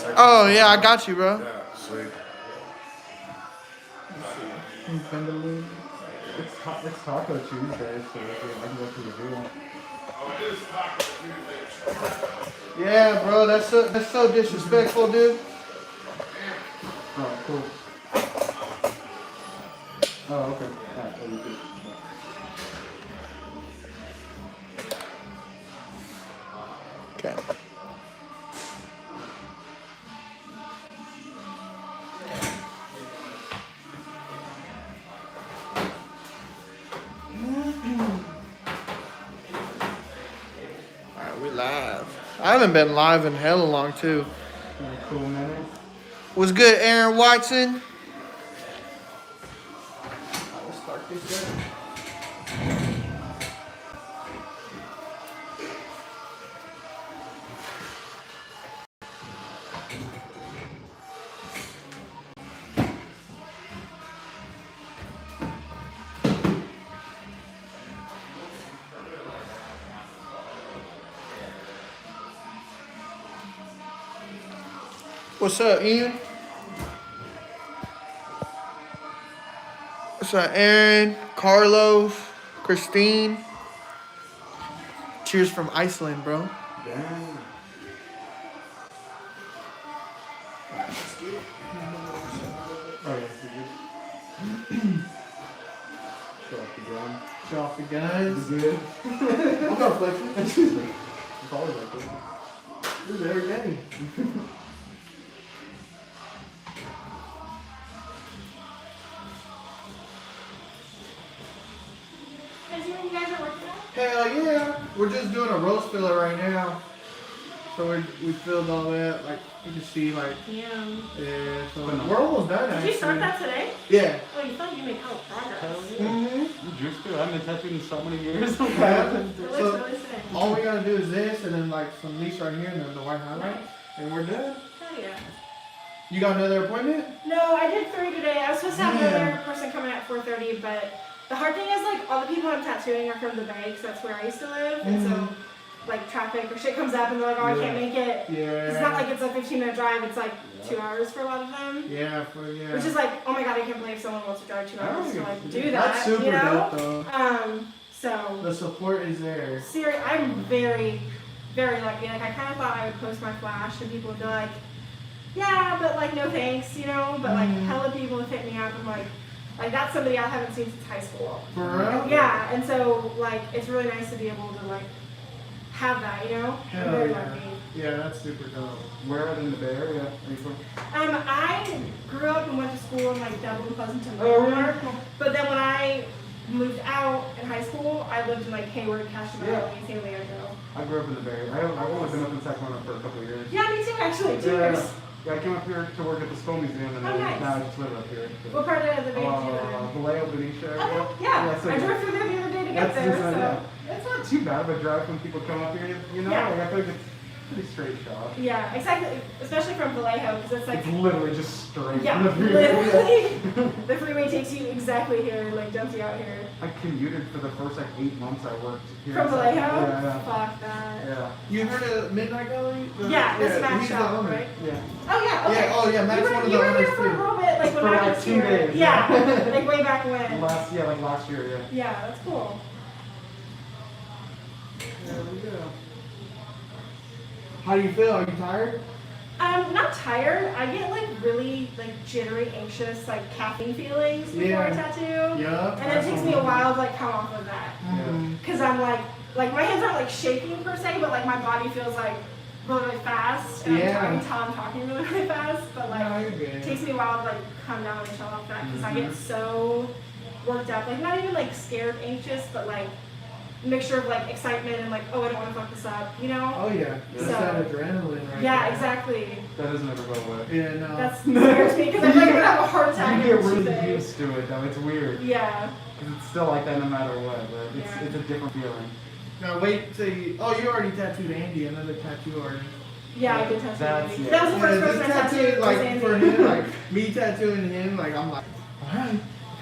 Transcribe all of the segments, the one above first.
section. Oh yeah, I got you, bro. Yeah, sweet. It's Taco Tuesday, so I can go to the zoo. Yeah, bro, that's so disrespectful, dude. Oh, cool. Oh, okay. Alright, well, you do. Okay. Alright, we live. I haven't been live in hella long too. Cool minute. What's good, Aaron Watson? Let's start this up. What's up, Ian? What's up, Aaron, Carlos, Christine? Cheers from Iceland, bro. Damn. Oh, yeah, you good? Show off the gun. Show off the guns. You good? I'm not flexing. It's always like this. This is every day. You guys are working out? Hell yeah. We're just doing a roast filler right now. So we filled all that. Like, you can see, like, Yeah. yeah, so we're almost done, Did actually. you start that today? Yeah. Oh, you thought you made hella progress. Hell yeah. Mm-hmm. You juiced too. I've been tattooed in so many years. It looks So- really sick. All we gotta do is this, and then, like, some leash right here, and then the white highlight. Nice. And we're done. Hell yeah. You got another appointment? No, I did 3 today. I was supposed to have Yeah. another person coming at 4:30, but the hard thing is, like, all the people I'm tattooing are from the Bay, because that's where I used to live. And so, like, traffic or shit comes up, and they're like, oh, I can't make it. Yeah. It's not like it's a 15-minute drive. It's like 2 hours for a lot of them. Yeah, Which is like, oh my god, I can't believe someone wants to drive 2 hours to like do that. That's super you know? dope, though. So The support is there. I'm very, very lucky. Like, I kind of thought I would post my flash and people would be like, yeah, but like, no thanks, you know? But like, hella people have hit me up and like that's somebody I haven't seen since high school. For real? Yeah, and so like, it's really nice to be able to like have that, you know? I'm Hell very yeah. lucky. Yeah, that's super dope. Where in the Bay Area are you from? I grew up and went to school in like Dublin, Pleasanton, Oh, really? Baltimore. But then when I moved out in high school, I lived in like Hayward, Castro Valley, San Diego. I grew up in the Bay Area. I've only been up in Sacramento for a couple of years. Yeah, me too, actually. 2 Yeah. years. Yeah, I came up here to work at the Skull Museum, and Oh, then nice. now I just live up here. So. What part of the Bay did you live in? Vallejo, Benicia area. Okay, yeah. so I drove through there the other day to get that's there, just, so. yeah. It's not too bad of a drive when people come up here, you know? Yeah. Like, I feel like it's a pretty straight shot. Yeah, exactly. Especially from Vallejo, because it's like, It's literally just straight yeah, from the freeway. literally. The freeway takes you exactly here, like dumps you out here. I commuted for the first like 8 months I worked here. From in Vallejo? Sacramento. Yeah, Fuck that. yeah. You heard of Midnight Gallery? Yeah, this Max he's the shop, owner. right? Yeah. Oh yeah, okay. Yeah, oh yeah, Matt's one of the You were owners here for a too. little bit, like when For I like was 2 here. days, Yeah, yeah. like way back when. Like last year, yeah. Yeah, that's cool. There we go. How do you feel? Are you tired? Not tired. I get like really like jittery, anxious, like caffeine feelings before Yeah. I tattoo. Yeah. And it takes me a while to like come off of that. Mhm. Cause I'm like my hands aren't like shaking per se, but like my body feels like really, really fast. And Yeah. I'm talking really, really fast. But like No, you're good. it takes me a while to like come down and shut off that because I get so worked up. Like not even like scared, anxious, but like mixture of like excitement and like, oh, I don't want to fuck this up, you know? Oh yeah. That's So- that adrenaline right Yeah, there. exactly. That doesn't ever go away. Yeah, no. That scares me because I'm like gonna have a heart attack. You get or really something. used to it though. It's weird. Yeah. Because it's still like that no matter what, but Yeah. it's a different feeling. Now wait till you. Oh, you already tattooed Andy, another tattoo artist. Yeah, I did tattoo. That's- Andy. yeah. That was the first Yeah, person I this tattooed. tattoo, like was Andy. for him, like me tattooing him, like I'm like, all right,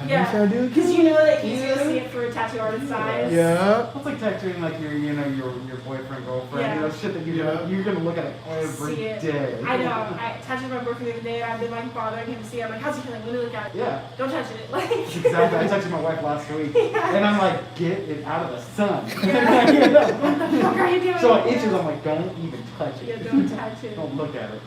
Yeah. Should I do it? Because you know that he's gonna see it for a tattoo artist's eyes. Yeah. It's like tattooing like your, you know, your boyfriend, girlfriend, Yeah. you know, shit that you're gonna look at it every See it. day. I know. I tattooed my boyfriend the other day, and I've been like bothering him to see it. I'm like, how's he feeling? Let me look at it. Yeah. Don't touch it. Like. Exactly. I texted my wife last week, Yeah. and I'm like, get it out of the sun. Yeah. You know? What the fuck are you doing? So it itches. I'm like, don't even touch it. Yeah, don't touch it. Don't look at it.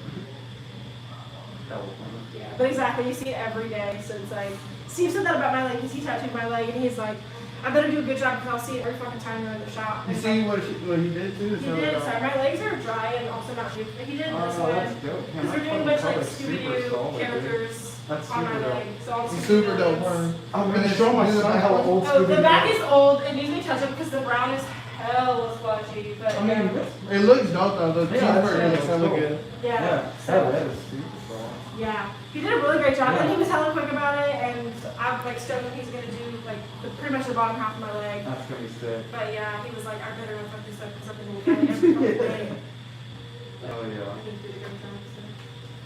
That was funny. Yeah, but exactly, you see it every day. So it's like, Steve said that about my leg because he tattooed my leg, and he's like, I better do a good job because I'll see it every fucking time you're in the shop. You And see like, what he did too? he did. Sorry, my legs are dry and also not too. He did this Oh, that's one. dope. Because we're doing a bunch of like Scooby-Doo characters That's on my super dope. leg. So all He's Scooby-Doo super dope, ones. man. I'm gonna show my son how old Oh, the Scooby-Doo back is. is old. It needs to be touched up because the brown is hella splotchy. But I mean, It looks dope though. The Yeah, that's cheeseburger looks cool. hella good. yeah. yeah, So, that is super strong. yeah. He did a really great job, Yeah. and he was hella quick about it. And I'm like stoked that he's gonna do like pretty much the bottom half of my leg. That's gonna be sick. But yeah, he was like, I better fuck this up because I've been looking at it every fucking day. Oh yeah. I think he did a good job.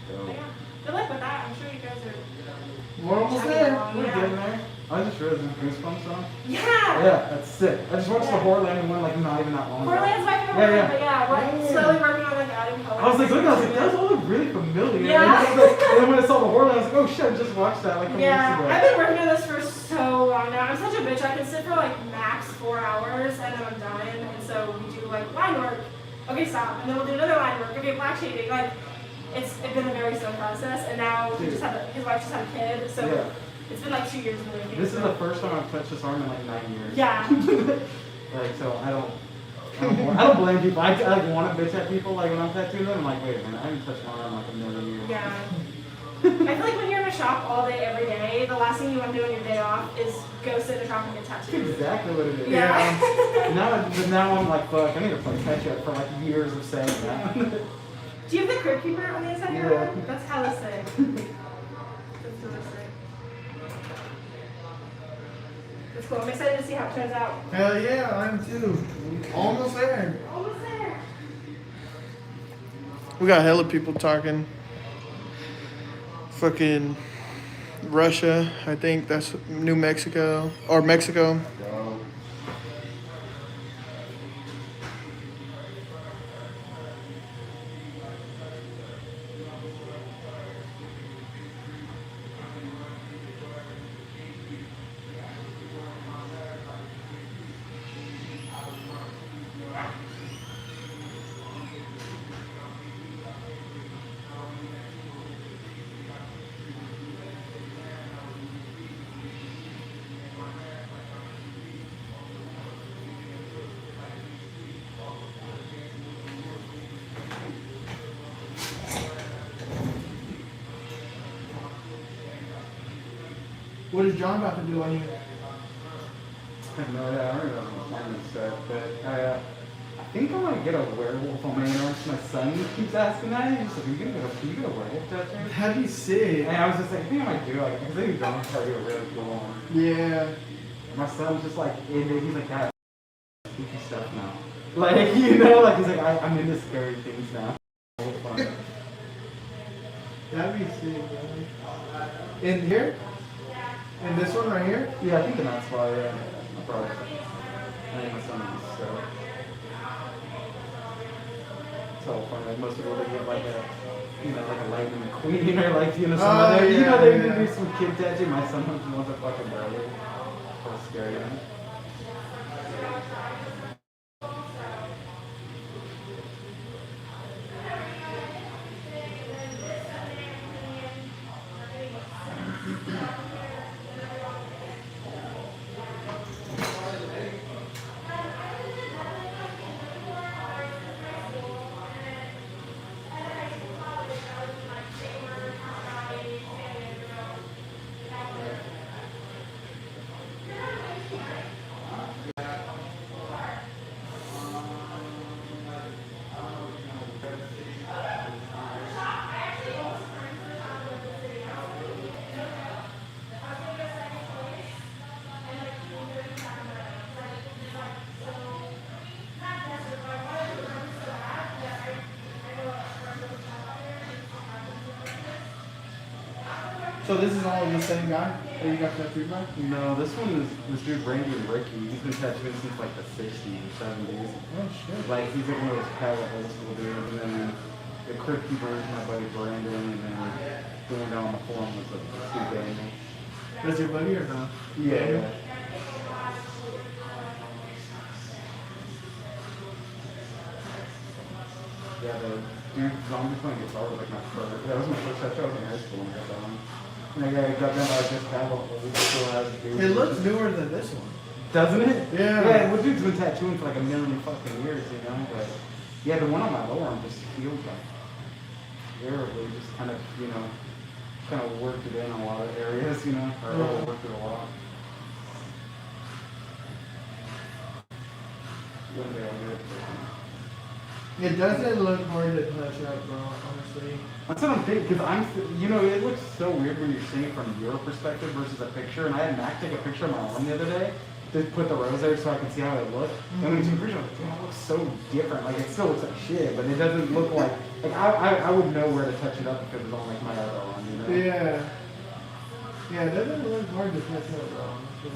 So. But Dope. yeah, good luck with that. I'm sure you guys are. We're almost there. We're Yeah. getting there. I just realized there's Goosebumps on. Yeah. Yeah, that's sick. I just watched the Horror Landing one like not even that long ago. Portland's my favorite, Yeah, yeah. but yeah, we're slowly working on like adding colors. I was like, look, I was like, those all look really familiar. Yeah. And then when I saw the Horror Landing, I was like, oh shit, I just watched that like a couple Yeah, weeks I've ago. been working on this for so long now. I'm such a bitch. I can sit for like max 4 hours and then I'm done. And so we do like line work. Okay, stop. And then we'll do another line work. Okay, black shading. Like, it's been a very slow process. And now we just his wife just had a kid. So Yeah. it's been like 2 years in the making. This is the first time I've touched this arm in like 9 years. Yeah. Like, so I don't blame people. I like want to bitch at people like when I'm tattooing them. I'm like, wait a minute, I haven't touched my arm in like a million years. Yeah. I feel like when you're in a shop all day, every day, the last thing you want to do on your day off is go sit in a shop and get That's tattooed. exactly what it is. Yeah. Now I'm like, fuck, I need to play catch up for like years of saying that. Do you have the crib keeper on the inside of your Yeah. arm? That's hella sick. That's really sick. That's cool. I'm excited to see how it turns out. Hell yeah, I am too. Almost there. Almost there. We got hella people talking. Fucking Russia, I think that's New Mexico or Mexico. What is John about to do on you? I have no idea. I don't even know what I'm set, but I think I want to get a werewolf on my arm. My son keeps asking that. He's like, you get a werewolf tattoo? That'd be sick. And I was just like, I think I might do it. Because I think John try to do a really cool one. Yeah. My son's just like, he's like, Dad, spooky stuff now. Like, you know, like, he's like, I'm into scary things now. That'd be sick, bro. In here? In this one right here? Yeah, I think in that spot, yeah. I probably. I think my son is so. It's all fun. Like most people, they get like a, you know, like a Lightning McQueen or like, you know, some other, you know, they yeah. do some kid tattoo. My son wants a fucking brother. So scary, man. So this is all the same guy that you got tattooed by? No, this one is this dude Randy and Ricky. He's been tattooing since like the 60s or 70s. Oh shit. Like he's like one of those palette old school dudes, and then the crypt keeper is my buddy Brandon, and then going down the forum was like Steve Daniel. That's your buddy or not? Yeah. Yeah, the dude zombie playing guitar was like my first. That was my first tattoo. I was in high school when I got that one. And I got done by this kind of old school ass dude. It looks newer than this one. Doesn't it? Yeah. Yeah, well, dude's been tattooing for like a million fucking years, you know? But yeah, the one on my lower arm just feels like terribly, just kind of, you know, kind of worked it in a lot of areas, you know? Or Yeah. worked it a lot. One day I'll get it. It doesn't look hard to touch up, bro, honestly. That's what I'm thinking, because you know, it looks so weird when you're seeing it from your perspective versus a picture. And I had Mac take a picture of my arm the other day to put the rose there so I could see how it looked. And when you took a picture, I was like, damn, it looks so different. Like, it still looks like shit, but it doesn't look like I would know where to touch it up if it was on like my other arm, you know? Yeah. Yeah, it doesn't look hard to touch up, bro, honestly.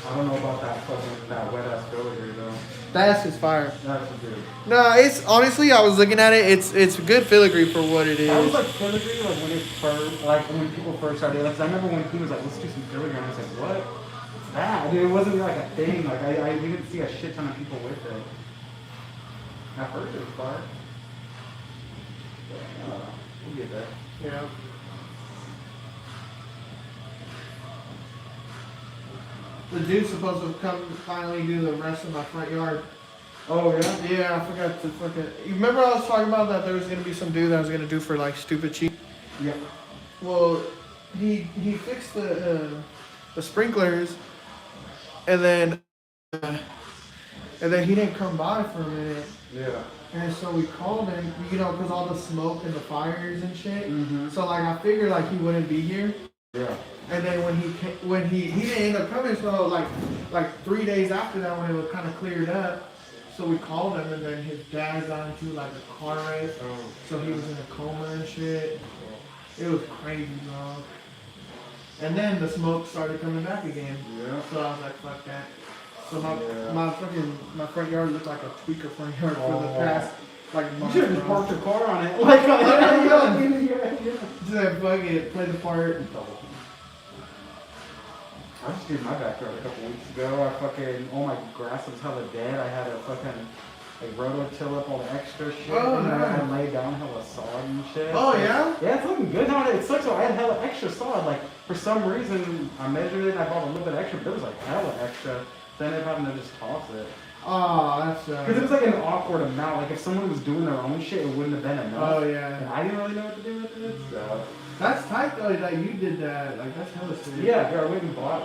I don't know about that wet ass filigree though. That's just fire. That's a dude. No, it's honestly, I was looking at it. It's good filigree for what it That was is. like filigree, like when it first, like when people first started. Like, 'cause I remember when he was like, "Let's do some filigree," and I was like, "What? What's that?" Dude, it wasn't like a thing. Like I didn't see a shit ton of people with it. At first, it was fire. But, we'll get there. Yeah. The dude's supposed to come finally do the rest of my front yard. Oh yeah. Yeah, I forgot to fucking. You remember I was talking about that there was gonna be some dude that was gonna do for like stupid cheap. Yep. Well, he fixed the sprinklers, and then he didn't come by for a minute, Yeah. and so we called him, you know, because all the smoke and the fires and shit. Mhm. So like I figured like he wouldn't be here, Yeah. and then when he didn't end up coming, so like 3 days after that when it was kind of cleared up, so we called him, and then his dad got into like a car wreck, Oh. so he was in a coma and shit. It was crazy, bro. And then the smoke started coming back again. Yeah. So I was like, fuck that. So Yeah. my front yard looked like a tweaker front yard for the Oh. past like You month. should have just bro. parked your car on it. Like, Just that fuck it, play the part. I just did my backyard a couple weeks ago. All my grass was hella dead. I had a fucking rototill up all the extra shit. Oh, and then I nice. laid down hella sod and shit. Oh, So- yeah? Yeah, it's looking good now. It sucks though. I had hella extra sod. Like, for some reason, I measured it and I bought a little bit extra, but it was like hella extra. So I ended up having to just toss it. Oh, that's Because it was like an awkward amount. Like, if someone was doing their own shit, it wouldn't have been enough. Oh And yeah. I didn't really know what to do with it, so. That's tight though that you did that. Like that's hella sweet. Yeah, I went and bought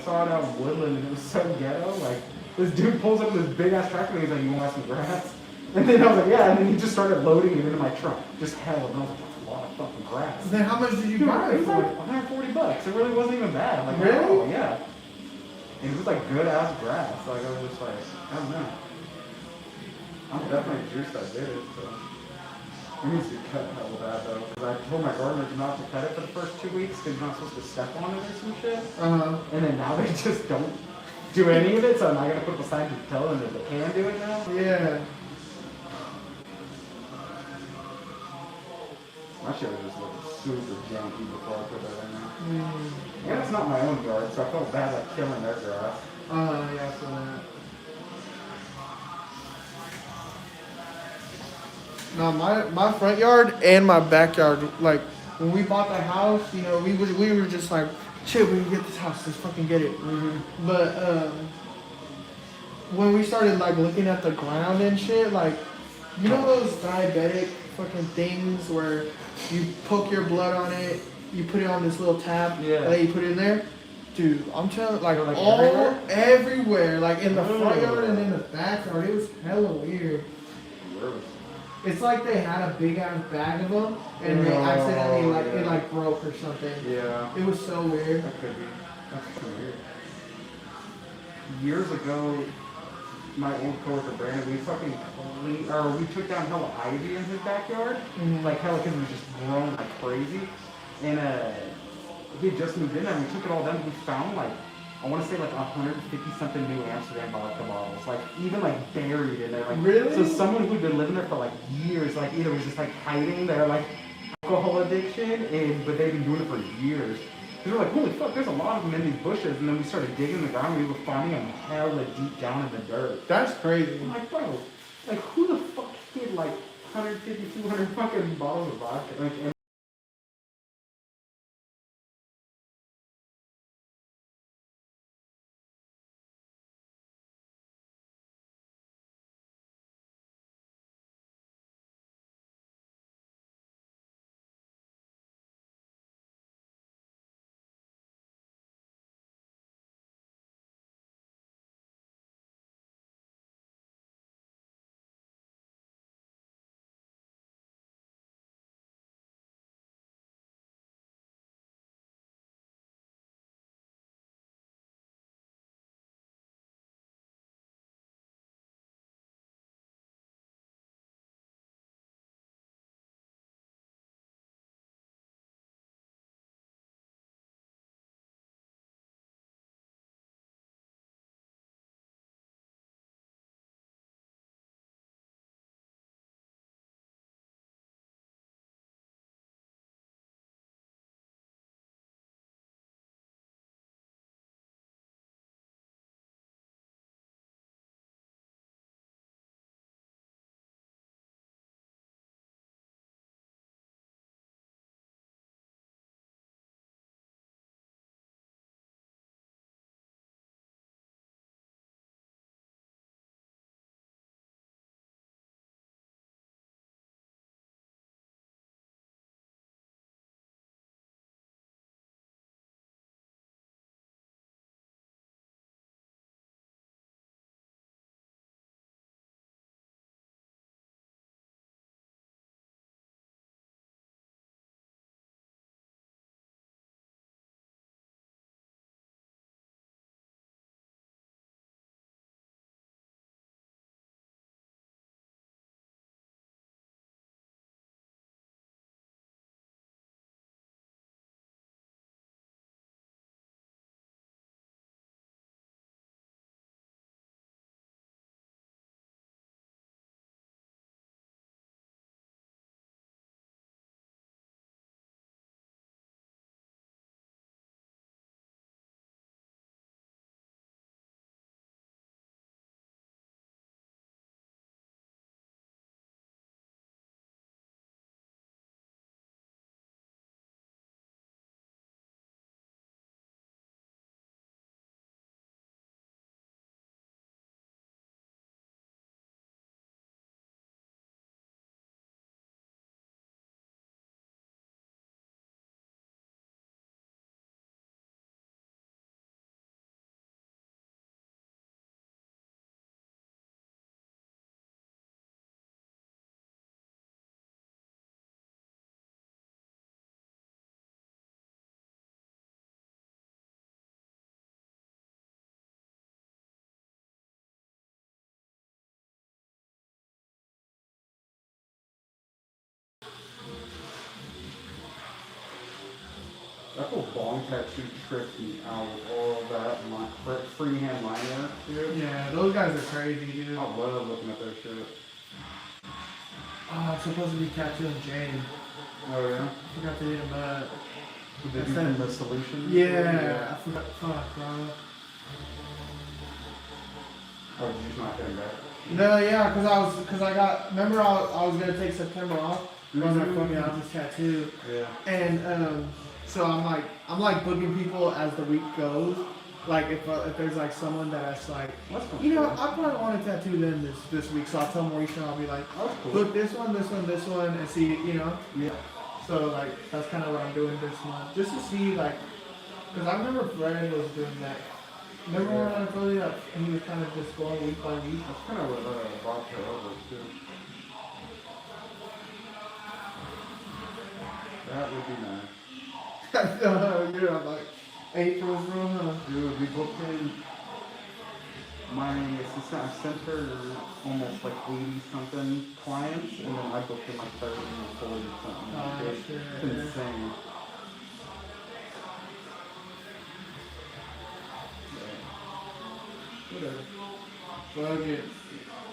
sawed out woodland, and it was so ghetto. Like, this dude pulls up with this big ass tractor, and he's like, "You want to buy some grass?" And then I was like, "Yeah," and then he just started loading it into my truck. Just hell, and I was like, "That's a lot of fucking grass." Then how much did you Dude, buy it it was like for? $140. It really wasn't even bad. I'm like, Really? oh, yeah. And it was like good ass grass. Like, I was just like, I don't know. I'm definitely juiced I did it, so. It needs to be cut hella bad though, because I told my gardener not to cut it for the first 2 weeks because you're not supposed to step on it or some shit. And then now they just don't do any of it, so I'm not gonna put the sign to tell them that they can do it now. Yeah. My shit was just looking super janky before I put that in there. Mm. And it's not my own yard, so I felt bad like killing their grass. Yeah, for that. No, my front yard and my backyard, like when we bought the house, you know, we were just like, shit, we can get this house, let's fucking get it. But when we started like looking at the ground and shit, like, you know those diabetic fucking things where you poke your blood on it, you put it on this little tap, Yeah. and then you put it in there. Dude, I'm telling, like Like all everywhere, like in the front Ooh. yard and in the backyard, it was hella weird. Where was It's like they had a big ass bag of them, and they Oh, accidentally like it yeah. like broke or something. Yeah. It was so weird. That could be. That's so weird. Years ago, my old coworker Brandon, we fucking we took down hella ivy in his backyard, like hella because it was just growing like crazy, and we had just moved in there and we took it all down. We found like I want to say like 150 something new Amsterdam vodka bottles, like even like buried in there. Like Really? So someone who'd been living there for like years, like either was just like hiding their like alcohol addiction, but they've been doing it for years. We were like, holy fuck, there's a lot of them in these bushes, and then we started digging in the ground, and we were finding them hella deep down in the dirt. That's crazy. I'm like, bro, like who the fuck hid like 150, 200 fucking bottles of vodka? Like, and that whole bong tattoo tripped me out with all of that freehand line work, dude. Yeah, those guys are crazy, dude. I love looking at their shit. Oh, it's supposed to be tattooing Jane. Oh yeah? I forgot to hit him up. Did they do from the solution? Yeah, I forgot. Fuck, bro. Oh, did you just not get him back? No, yeah, cause I got. Remember, I was gonna take September off. I was like, fuck it, I'll just tattoo. Yeah. And so I'm like booking people as the week goes. Like if there's like someone that's like, That's cool. you know, I probably want to tattoo them this week, so I'll tell Mauricio, I'll be like, That's cool. book this one, and see, you know. Yeah. So like that's kind of what I'm doing this month, just to see like, cause I remember Fred was doing that. Remember when I told you that he was kind of just going week by week? That's kind of what vodka over too. That would be nice. You're like April's room, huh? Dude, we booked in my assistant, I sent her almost like 80 something clients, and then I booked her like 30 or 40 something. Oh, It's shit. insane. Whatever. Fuck it.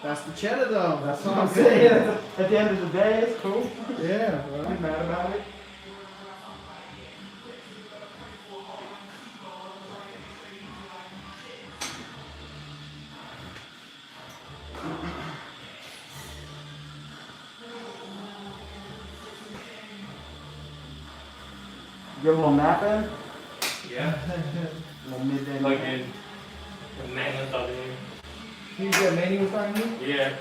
That's the cheddar though. That's what I'm saying. At the end of the day, it's cool. Yeah, I'm bro. not mad about it. Get a little nap in? Yeah. A little midday Like nap. in Maitland talking to You said Manny was talking to you? me. Yeah.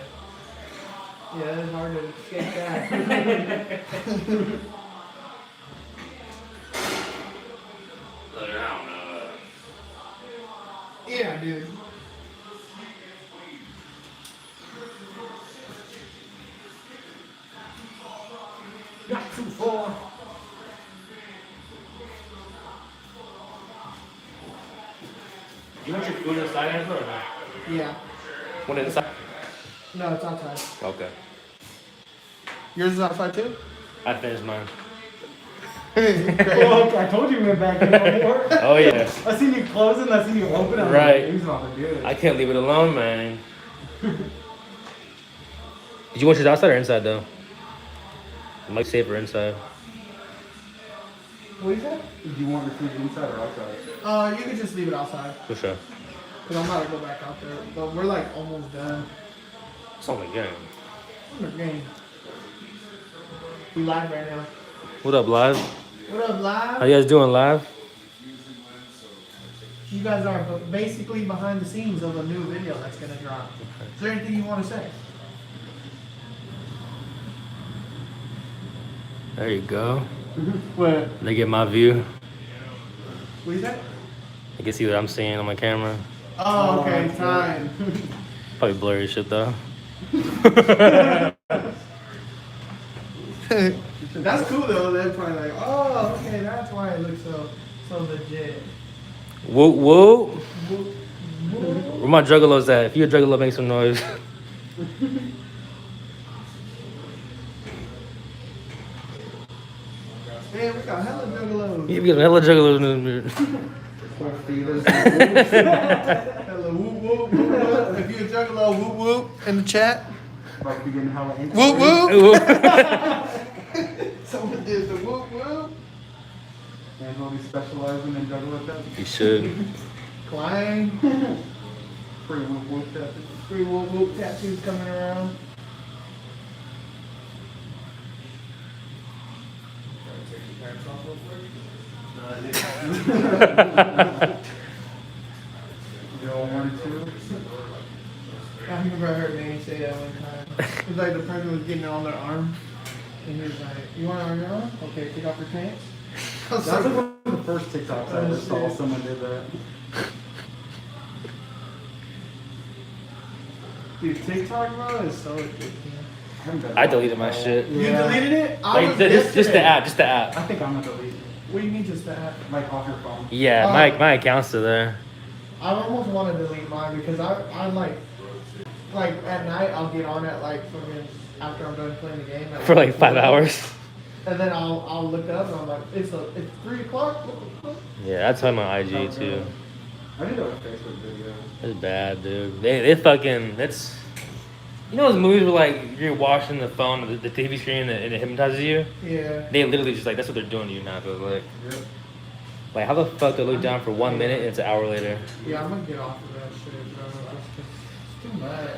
Yeah, it's hard to escape that. Like, I don't know. Yeah, dude. Not too far. You want your food inside Angela, or not? Yeah. What inside? No, it's outside. Okay. Yours is outside too? I finished mine. Well, I told you we went back in before. Oh yeah. I seen you closing, I seen you open. I'm Right. Like, things not good. I can't leave it alone, man. Did you want yours outside or inside though? It might be safer inside. What you said? Do you want your food inside or outside? You can just leave it outside. For sure. Cause I'm about to go back out there. But we're like almost done. It's only game. In the game. We live right now. What up, live? What up, live? How you guys doing, live? You guys are basically behind the scenes of a new video that's gonna drop. Is there anything you want to say? There you go. What? They get my view. What you said? You can see what I'm seeing on my camera. Oh, okay, time. Probably blurry as shit though. That's cool though. They're probably like, oh, okay, that's why it looks so legit. Whoop whoop. Whoop, whoop. Where my juggalos at? If you're a juggalo, make some noise. Man, we got hella juggalos. You get hella juggalos in this Poor feelers. Hella whoop, whoop, whoop, whoop. If you're a juggalo, whoop, whoop in the chat. About to be getting hella angry. Whoop, whoop. bitch. Someone did the whoop, whoop. And we'll be specializing in juggler tattoos. You should. Climb. Free whoop whoop tattoos. Free whoop, whoop tattoos coming around. You all wanted to? I remember I heard Manny say that one time. It was like the person was getting it on their arm. And he was like, you want it on your arm? Okay, take off your pants. I was That's like, like one of the first TikToks I ever Oh, saw shit. someone did that. dude, TikTok, bro, is so addicting. haven't done I that deleted in a my while. shit. You Yeah. deleted it? I Like was just the yesterday. app, just the app. I think I'm gonna delete it. What do you mean just that? Like off your phone. Yeah, Oh. my account's still there. I almost want to delete mine because I'm like at night I'll get on it like fucking after I'm done playing the game. At For like 5 4. hours. And then I'll look up and I'm like, it's 3 o'clock. Yeah, that's on my IG too. I did a Facebook video. It's bad, dude. They fucking, that's, you know those movies where like you're watching the phone, the TV screen, and it hypnotizes you? Yeah. They literally just like, that's what they're doing to you now, I feel like. Yep. Like, how the fuck do I look down for 1 minute and it's an hour later? Yeah, I'm gonna get off of that shit, bro. It's too much.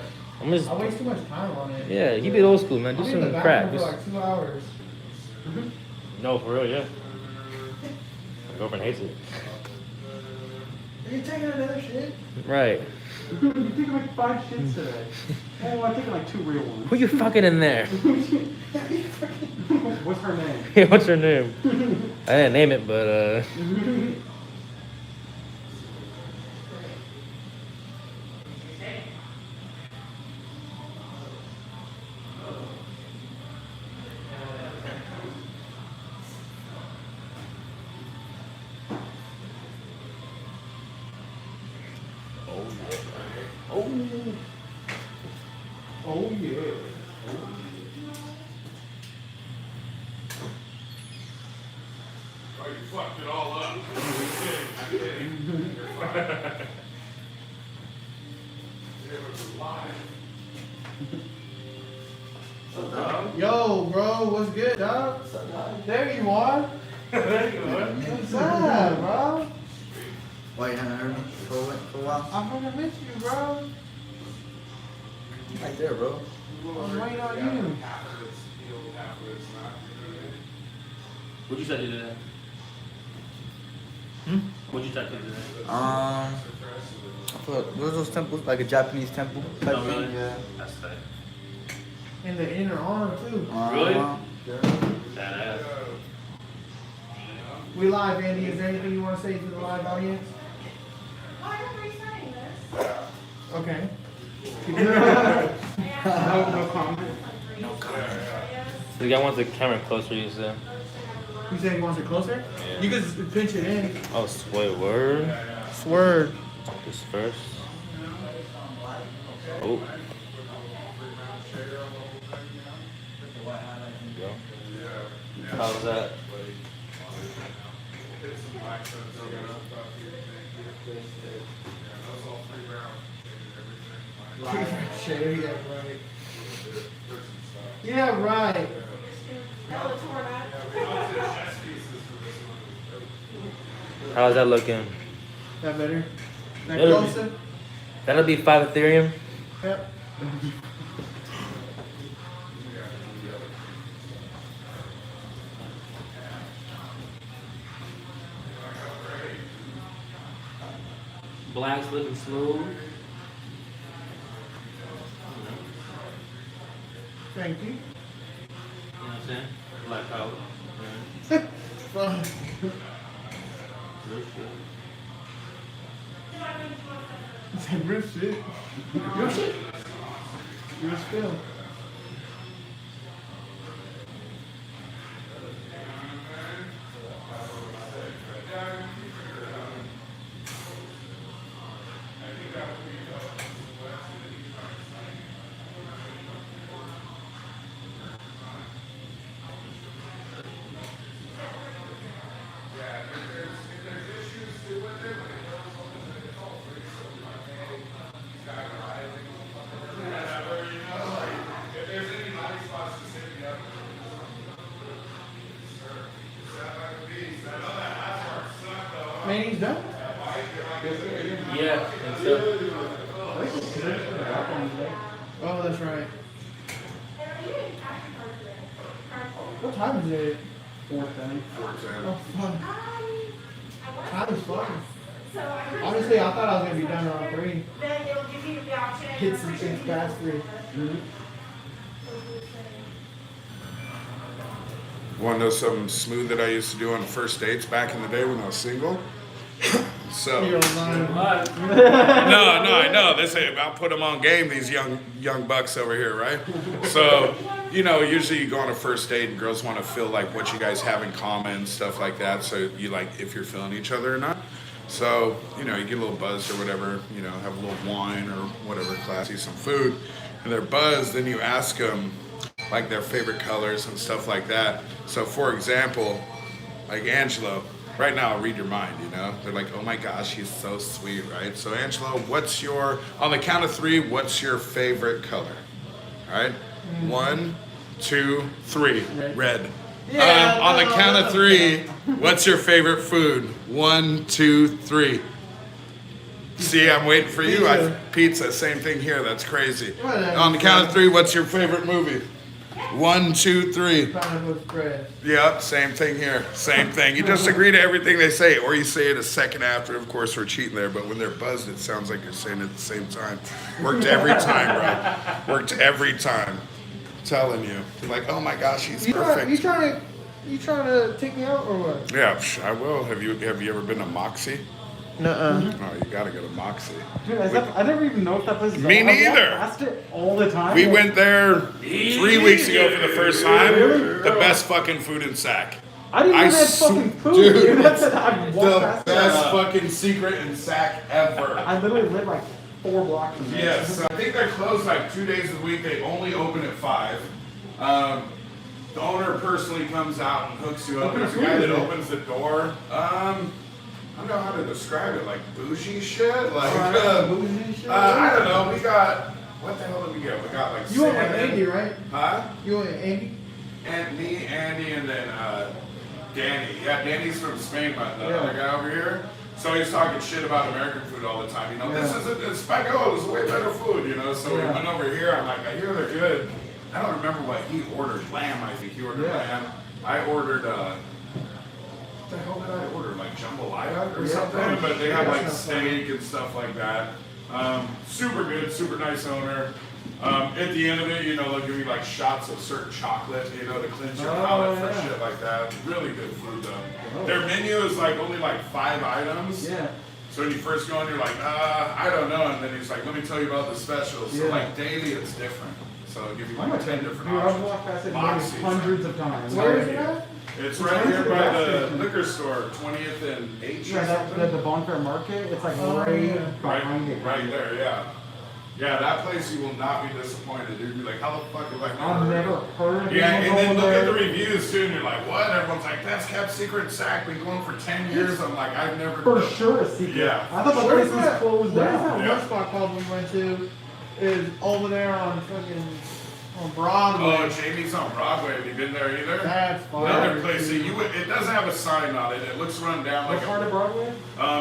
I'm just, I waste too much time on it. yeah, keep it old school, man. Do I'm in the some bathroom crap. for Just, like 2 hours. no, for real, yeah. My girlfriend hates it. Are you taking another shit? Right. You're taking like 5 shits today. Oh, I'm taking like 2 real ones. Who you fucking in there? What's her name? Yeah, what's her name? I didn't name it, but oh Oh yeah. Oh, you fucked it all up. I'm kidding. You're fine. It was live. Yo, bro, what's good, dog? There you are. What's up, bro? Why you haven't heard me for a while? I'm gonna miss you, bro. Right there, bro. I'm waiting on you. Half of it's healed, half of it's not. You know What'd you try to do today? What'd you try to do today? I thought, what are those temples? Like a Japanese temple type Oh, really? thing? Yeah. That's tight. In the inner arm, too. Really? Yeah. Badass. We live, Andy. Is there anything you want to say to the live audience? Oh, I'm restarting this. Okay. No comment. So the guy wants the camera closer, you said. You said he wants it closer? Yeah. You can just pinch it in. Oh, wait, word? Swerve. This first. Oh. Go. How's that? Share, yeah, right. Yeah, right. Hella torn up. How's that looking? That better? That Better be. closer? That'll be 5 Ethereum. Yep. Black's looking smooth. Thank you. You know what I'm saying? Black power. Fuck. Real shit. It's like real shit. Real shit. Real spill. Man, he's done. Yeah, and so. Oh, that's right. What time is it? 4:10. Oh, fuck. Time is flying. So I Honestly, I thought I was gonna be done around 3. then it'll give you the option. It's past 3. Want to know something smooth that I used to do on first dates back in the day when I was single? So You're lying. no, I know. This ain't about put them on game. These young bucks over here, right? So, usually you go on a first date and girls want to feel like what you guys have in common, stuff like that. So you like if you're feeling each other or not. So you get a little buzzed or whatever. Have a little wine or whatever, classy, some food, and they're buzzed. Then you ask them like their favorite colors and stuff like that. So for example, like Angelo. Right now, I'll read your mind, They're like, oh my gosh, he's so sweet, right? So, Angelo, on the count of 3, what's your favorite color? All right? 1, 2, 3. Red. Yeah, On the count of 3, what's your favorite food? 1, 2, 3. See, I'm waiting for you. Pizza, same thing here. That's crazy. Whatever. On the count of 3, what's your favorite movie? 1, 2, 3. Pineapple Express. Yep, same thing here. Same thing. You just agree to everything they say, or you say it a second after. Of course, we're cheating there, but when they're buzzed, it sounds like you're saying it at the same time. Worked every time, bro. Worked every time. I'm telling you. Like, oh my gosh, he's perfect. You trying to take me out or what? Yeah, I will. Have you ever been to Moxie? Nuh-uh. Oh, you gotta go to Moxie. Dude, I never even know if that place is Me open. I walk neither. past it all the time. We went there 3 weeks ago for the first time. The best fucking food in Sac. I didn't even have fucking food, dude. That's it. I walked The past best it. fucking secret in Sac ever. I literally live like 4 blocks from there. Yes, I think they're closed like 2 days a week. They only open at 5. The owner personally comes out and hooks you up. What kind There's of a guy food that is it? opens the door. I don't know how to describe it. Like bougie shit. Like Bougie shit? I don't know. We got what the hell did we get? We got like You went with salmon. Andy, right? Huh? You went with Andy? And me, Andy, and then Danny. Yeah, Danny's from Spain, but the other guy over here. So he's talking shit about American food all the time. You know, this isn't Spago. This is way better food. You know, so we went over here. I'm like, I hear they're good. I don't remember what he ordered. Lamb, I think he ordered lamb. I ordered. What the hell did I order? Like jambalaya or something? But they have like steak and stuff like that. Super good, super nice owner. At the end of it, you know, they'll give you like shots of certain chocolate, you know, to cleanse your palate for shit like that. Really good food though. Their menu is like only like 5 items. Yeah. So when you first go in, you're like, I don't know. And then he's like, let me tell you about the specials. So like daily, it's different. So I'll give you like 10 different Dude, I've options. walked past it Moxie's. hundreds of times. Where is it at? It's right here by the liquor store, 20th and H or Yeah, something. the Bonfire Market, it's like Oh, right yeah. behind it. Right there, yeah. Yeah, that place you will not be disappointed, dude. You're like, how the fuck have I I've never heard of Yeah, and anyone then over look at the there. reviews too, and you're like, what? Everyone's like, that's kept secret sack, been going for 10 years. I'm like, I've never For sure a secret. Yeah. I thought the Where's place was that? closed Where's down. that Yeah. one spot called we went to? Is over there on fucking on Broadway. Oh, Jamie's on Broadway. Have you been there either? That's far. Another place that it doesn't have a sign on it. It looks run down What like part of Broadway?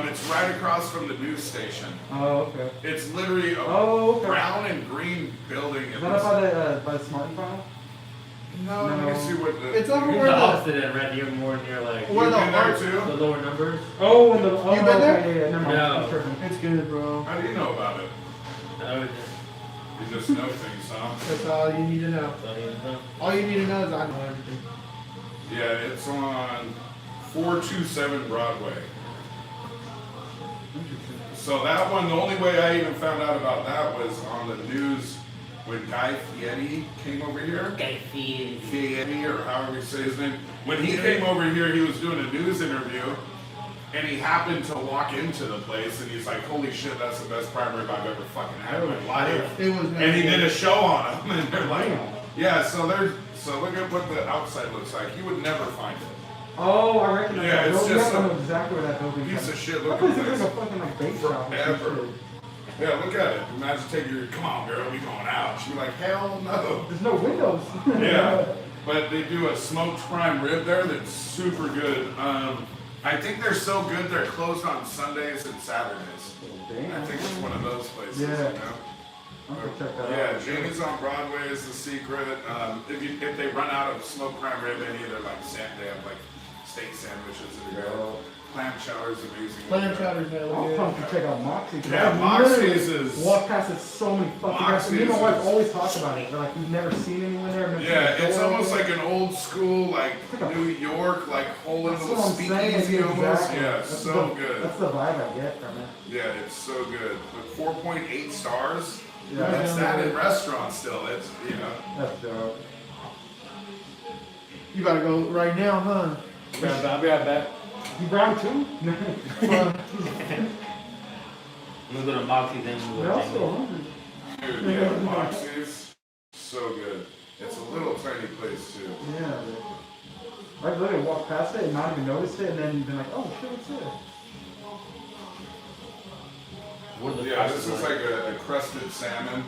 it's right across from the news station. Oh, okay. It's literally a Oh, okay. brown and green building. Is that up by the Smart File? No, let me see what the. It's over You're where the the opposite end, right? You're more near like Where You the been there art- too? the lower numbers. Oh, and the. Oh, You been there? okay, yeah, never mind. No. I'm tripping. It's good, bro. How do you know about it? I would You just know things, huh? That's all you need to know. don't even know. All you need to know is I know everything. Yeah, it's on 427 Broadway. So that one, the only way I even found out about that was on the news when Guy Fieri came over here. Fieri, or however you say his name. When he came over here, he was doing a news interview, and he happened to walk into the place, and he's like, holy shit, that's the best prime rib I've ever fucking had in my life. It was And he did a show on them, and they're like, yeah, so look at what the outside looks like. You would never find it. Oh, I recognize Yeah, that it's building. just I a know exactly where that building Piece is. of shit That looking place is place. like a fucking like bait shop. or some Forever. shit. Yeah, look at it. Imagine taking your, come on girl, we going out. She'd be like, hell no. There's no windows. Yeah, but they do a smoked prime rib there that's super good. I think they're so good they're closed on Sundays and Saturdays. Damn. I think it's one of those places, Yeah. you know? I'm gonna check that Yeah, out. Jamie's on Broadway is the secret. If they run out of smoked prime rib, any of their like they have like steak sandwiches that are good. Clam chowder is amazing. Clam chowder's hella I'll good. come to check out Moxie. 'cause Yeah, I've literally Moxie's is- walked past it so many fucking times. Me and my Moxie's wife is- always talk about it. They're like, we've never seen anyone there. never seen Yeah, a it's door almost there. like an old school, like It's like a- New York, like hole in That's the what I'm saying. speakeasy almost. Exactly. Yeah, That's so the, good. That's the vibe I get from it. Yeah, it's so good. But 4.8 stars. Yeah. That's that in restaurants still. It's That's dope. You gotta go right now, huh? I'll be right back. You brown too? Well, I'm gonna go to Moxie, then we'll They're go to also Jamie. hungry. dude, yeah, Moxie's so good. It's a little tiny place too. Yeah. Dude. I've literally walked past it and not even noticed it, and then been like, oh shit, what's this? What are the Yeah, this prices is like a crusted salmon.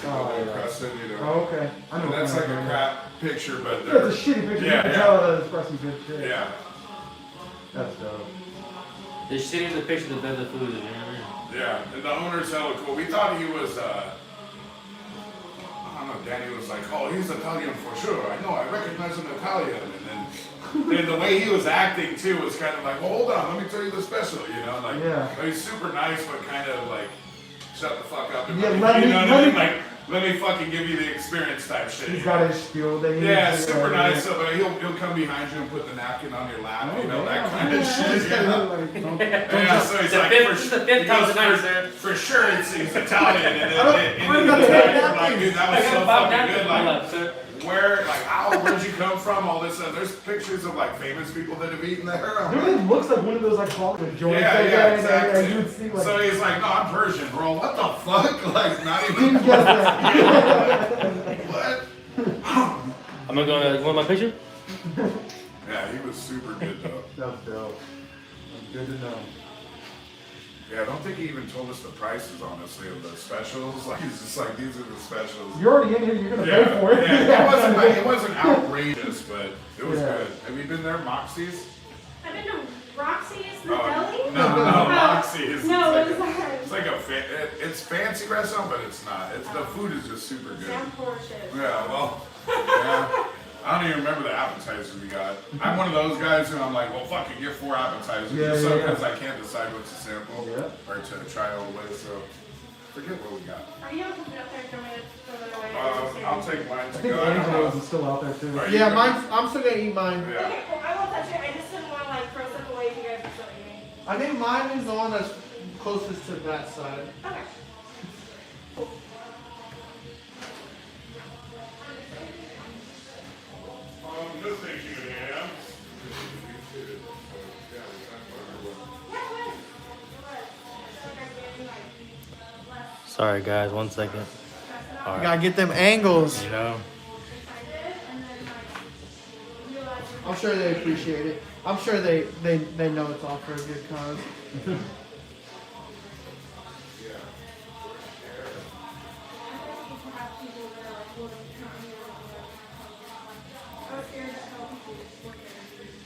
Oh, They're yeah. crusted, you know. Oh, okay. I know. And that's what like a kind of- crap picture, but Yeah, they're it's a shitty picture. Yeah, you can yeah. tell that it's pressing good shit. yeah. That's dope. The shittier the picture, the better the food is. You know what Yeah, and the owner's hella cool. We thought he was, I don't know, Danny was like, oh, he's Italian for sure. I know, I recognize an Italian. And then the way he was acting too was kind of like, well, hold on, let me tell you the special, you know? Like, Yeah. he's super nice, but kind of like, shut the fuck up. And Yeah, you let me- know what let I mean? me- Like, let me fucking give you the experience type shit. He's you got know? his spiel that he Yeah, needs to, super nice. yeah. So, but he'll come behind you and put the napkin on your lap, you know, Oh, that yeah. kind of Yeah, shit. it's Yeah. kinda like, don't- Yeah, so he's The like, fifth- for, this is the fifth he goes, time tonight, for, sir. for sure he's Italian, and I don't- then I in got the to back, take you're like, dude, that I was got so five fucking napkins good. in my Like, lap, sir. where'd you come from? All this stuff. There's pictures of like famous people that have eaten there. I'm Dude, like, it looks like one of those like chocolate joints. yeah, like, yeah, and exactly. you would see, like, So he's like, no, I'm Persian, bro. What the fuck? Like, not even. didn't guess that. What? I'm gonna go. You want my picture? Yeah, he was super good though. That's dope. Good to know. Yeah, I don't think he even told us the prices, honestly, of the specials. Like, he's just like, these are the specials. You're already in here. You're gonna Yeah, pay for it. yeah. It wasn't outrageous, but it was Yeah. good. Have you been there, Moxie's? I've been to Roxy's, the Oh, deli. no, Moxie's. No, It's it was like that. it's like it's fancy restaurant, but it's not. It's the food is just super good. Sam Porsches. Yeah, well, yeah. I don't even remember the appetizers we got. I'm one of those guys who I'm like, well, fuck it, get 4 appetizers. Yeah, Just yeah, because yeah. I can't decide what to sample Yeah. or to try all the way. So forget what we got. Are you able to put it up there? Do you want me to throw that away? I'll take mine I to think go. I don't Angela's know. is still out there too. Are you Yeah, gonna- I'm still gonna eat mine. Yeah. Okay, well, I won't touch it. I just didn't want to like throw stuff away if you guys are still eating. I think mine is the one that's closest to that side. Okay. Good thinking, man. Sorry, guys. 1 second. All You right. gotta get them angles. You know. I'm sure they appreciate it. I'm sure they know it's all for a good cause.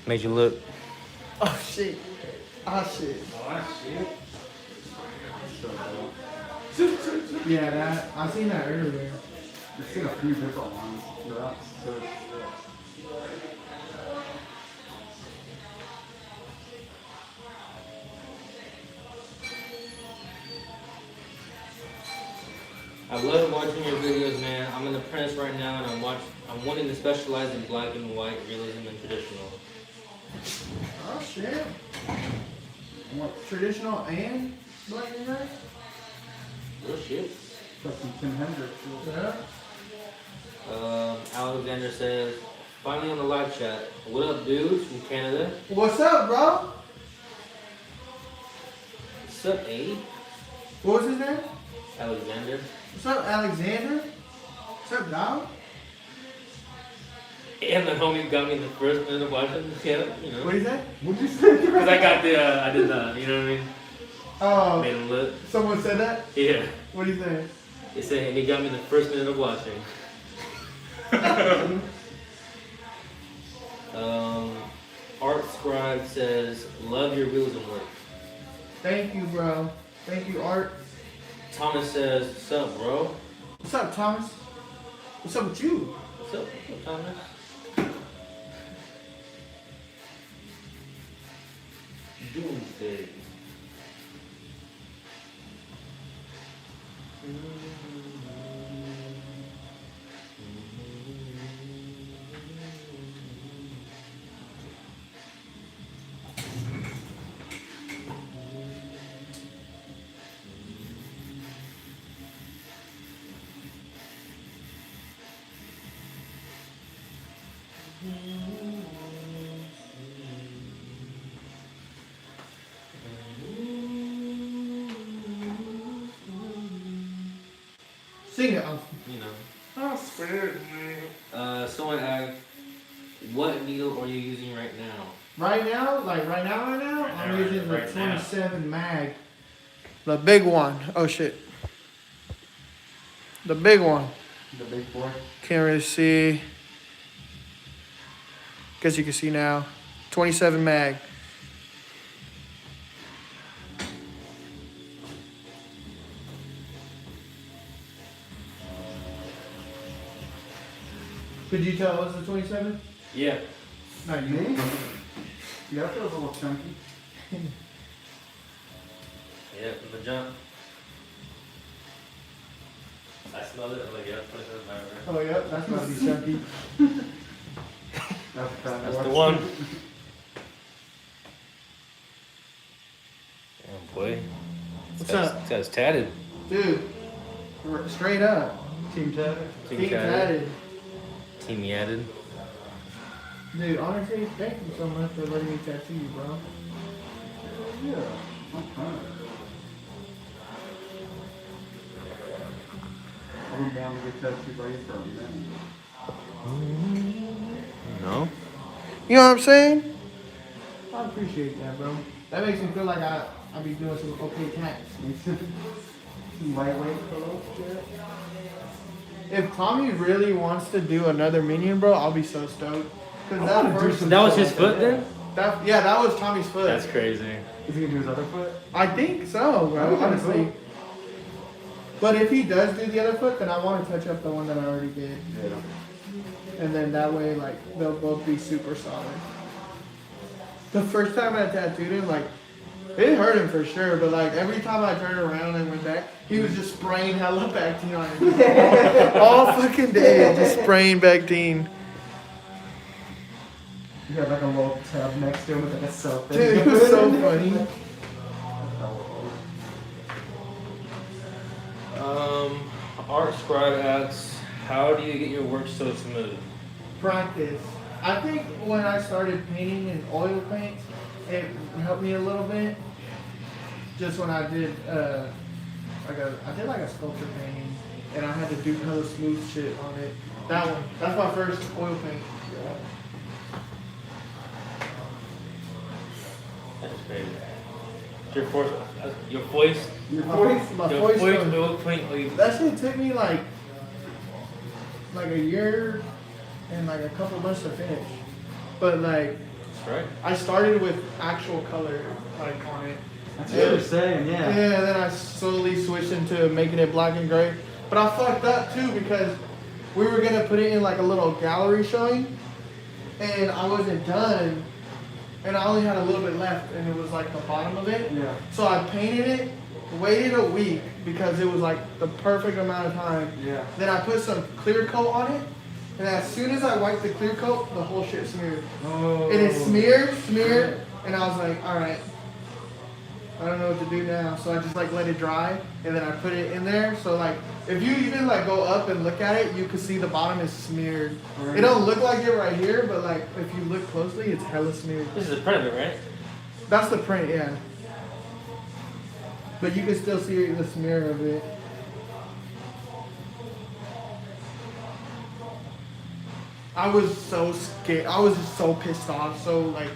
Made you look. Oh shit. Oh shit. Yeah, that I seen that earlier. I've seen a few different ones. Yeah, so I love watching your videos, man. I'm an apprentice right now, and I'm wanting to specialize in black and white realism and traditional. Oh shit. What, traditional and black and white? Real shit. like some Tim Hendrix. Yeah. Alexander says, finally on the live chat. What up, dudes from Canada? What's up, bro? What's up, A? What was his name? Alexander. What's up, Alexander? What's up, dog? And the homie got me in the first minute of watching the channel, you know. What is that? What'd you say? Because I got the, I did the, you know what I mean? Oh, Made him look. someone said that? Yeah. What do you think? He said, and he got me in the first minute of watching. Art Scribe says, love your realism work. Thank you, bro. Thank you, Art. Thomas says, what's up, bro? What's up, Thomas? What's up with you? What's up, Thomas? Doomsday. Sing it. Oh, You know. oh spirit, man. Someone asked, what needle are you using right now? Right now, right now, I'm now, using the right now. 27 mag. The big one. Oh shit. The big one. The big boy. Can't really see. Guess you can see now. 27 mag. Could you tell it was the 27? Yeah. No, you. Me? Yeah, that feels a little chunky. Yeah, from the jump. I smelled it. I'm like, yeah, 27 mag. Oh, yeah, that's gonna be chunky. That's the kind That's of the one. Damn, boy. What's up? This guy's tatted. Dude, straight up. Team Ted. Team tatted. team he added. Dude, honestly, thank you so much for letting me tattoo you, bro. Yeah, I'm fine. I've been wanting to get tattooed by you for a minute. No. You know what I'm saying? I appreciate that, bro. That makes me feel like I be doing some okay tats. Lightweight for a little shit. If Tommy really wants to do another minion, bro, I'll be so stoked. Cause I that wanna do first, some That was his shit foot like then? that was Tommy's foot. That's crazy. Is he gonna do his other foot? I think so, bro. That'd be Honestly. cool. But if he does do the other foot, then I want to touch up the one that I already did, Yeah. and then that way, like, they'll both be super solid. The first time I tattooed him, like, it hurt him for sure, but like every time I turned around and went back, he was just spraying hella Bactine on him. All fucking day, just spraying Bactine. You got like a little tab next to him with like a selfie. Dude, it was so funny. Art Scribe asks, how do you get your work so smooth? Practice. I think when I started painting in oil paints, it helped me a little bit. Just when I did I did like a sculpture painting, and I had to do hella smooth shit on it. That one, that's my first oil paint. That's crazy. Your voice, your voice, My your voice voice was- will paint like That shit took me like a year and like a couple months to finish. But like that's right. I started with actual color like on it. That's what you're saying, Yeah, yeah. and then I slowly switched into making it black and gray. But I fucked up too because we were gonna put it in like a little gallery showing, and I wasn't done, and I only had a little bit left, and it was like the bottom of it. Yeah. So I painted it, waited a week because it was like the perfect amount of time. Yeah. Then I put some clear coat on it, and as soon as I wiped the clear coat, the whole shit smeared. Oh. And it smeared, and I was like, all right, I don't know what to do now. So I just like let it dry, and then I put it in there. So like, if you even like go up and look at it, you can see the bottom is smeared. It don't look like it right here, but like if you look closely, it's hella smeared. This is a print of it, right? That's the print, yeah. But you can still see the smear of it. I was so scared. I was just so pissed off. So like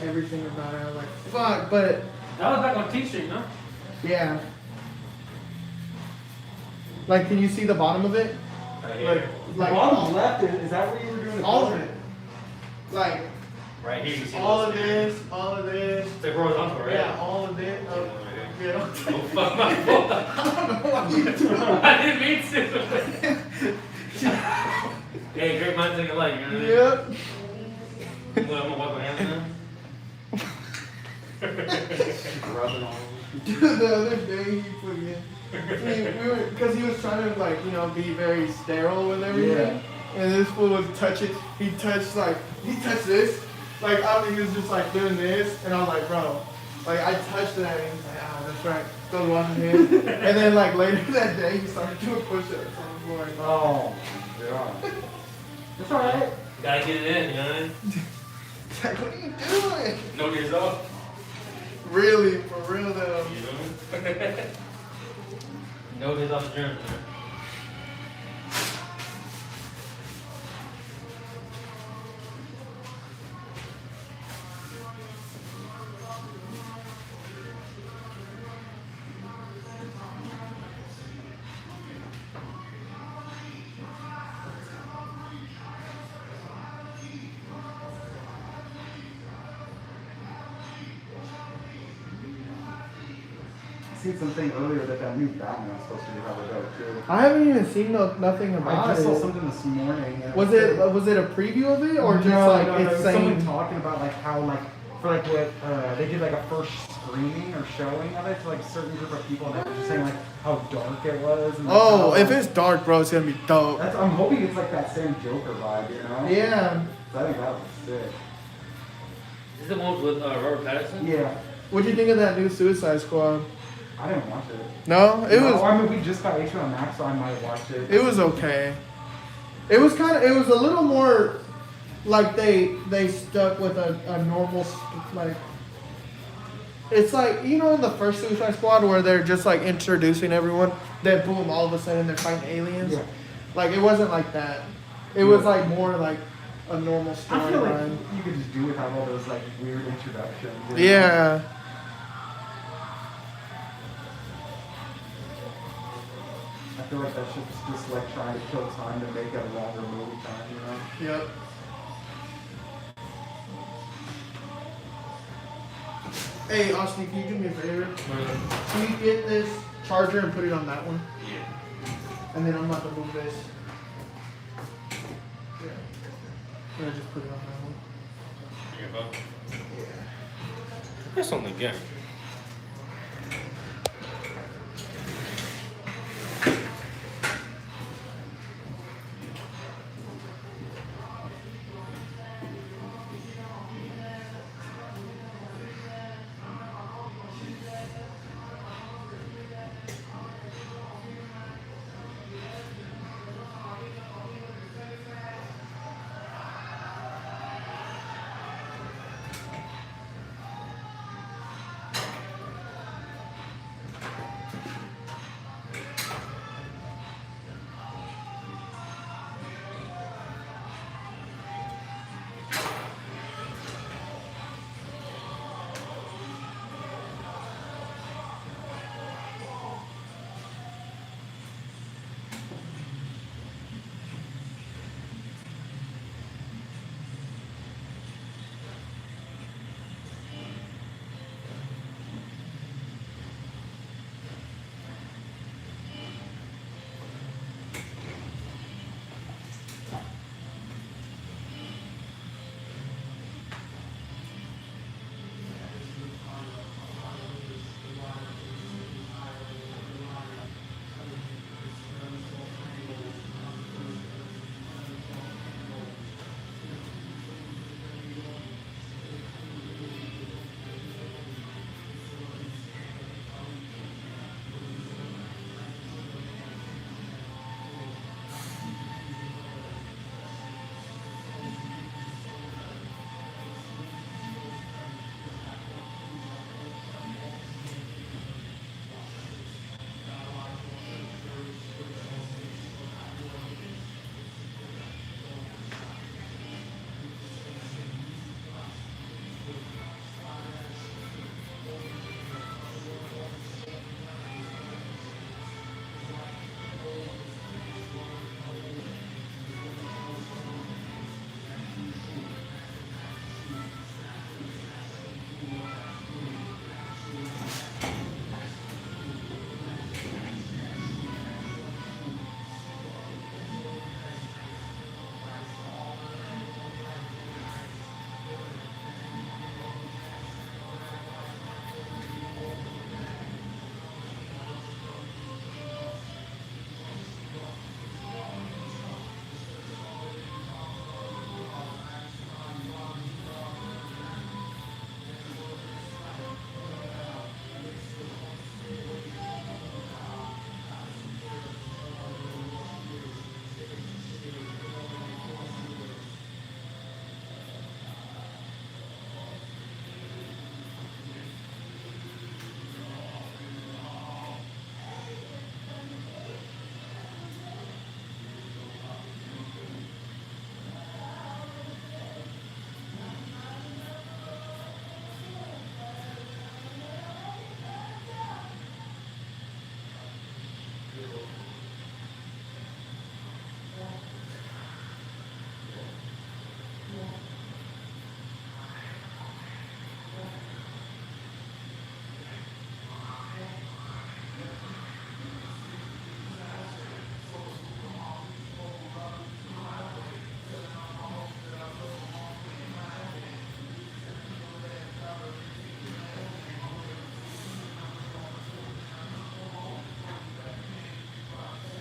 everything about it, I was like, fuck. But That was back on T Street, no? yeah. Like, can you see the bottom of it? Right Like, here. like Bottom left, is that where you were doing the all of color? it. Like Right here, you can see all what's of there. this, all of this. It's like horizontal, right? Yeah, all of it. Yeah. Oh, fuck my fault. What you doing? I didn't mean to. Hey, great minds think alike, you know what I mean? Yep. I'm gonna wipe my hands now. Rubbing all Dude, the other day he fucking, because he was trying to like, you know, be very sterile with everything. And this fool was touching, he touched this, like he was just like doing this, and I was like, bro, like I touched that, and he's like, ah, that's right, go wash his hands. And then like later that day, he started doing push-ups on the floor. Oh, yeah. It's alright. Gotta get it in, you know what I mean? It's like, what are you doing? Know yourself. Really, for real though. You know? Know this off the journey, man. I seen something earlier that new Batman was supposed to be hella dope too. I haven't even seen nothing about I just saw it. something this morning. and Was it a preview of it or just like it's someone saying? talking about like how like for like what they did like a first screening or showing of it to like a certain group of people and they were just saying like how dark it was. And, like, Oh, how, if it's dark, bro, it's gonna be dope. I'm hoping it's like that same Joker vibe, you know? Yeah. So I think that was sick. Is it the one with Robert Pattinson? Yeah. What'd you think of that new Suicide Squad? I didn't watch it. No, it No, was I mean, we just got HBO Max, so I might watch it. it was okay. It was it was a little more like they stuck with a normal like. It's like, you know, in the first Suicide Squad where they're just like introducing everyone, then boom, all of a sudden they're fighting aliens. Yeah. Like it wasn't like that. It was like more like a normal I feel like storyline. you could just do without all those like weird introductions. You know? Yeah. I feel like that's just like trying to kill time to make a longer movie time, you know? Yep. Hey, Austin, can you do me a favor? Can you get this charger and put it on that one? Yeah. And then I'm about to move this. Yeah. And I just put it on that one. Here, bud. That's only good.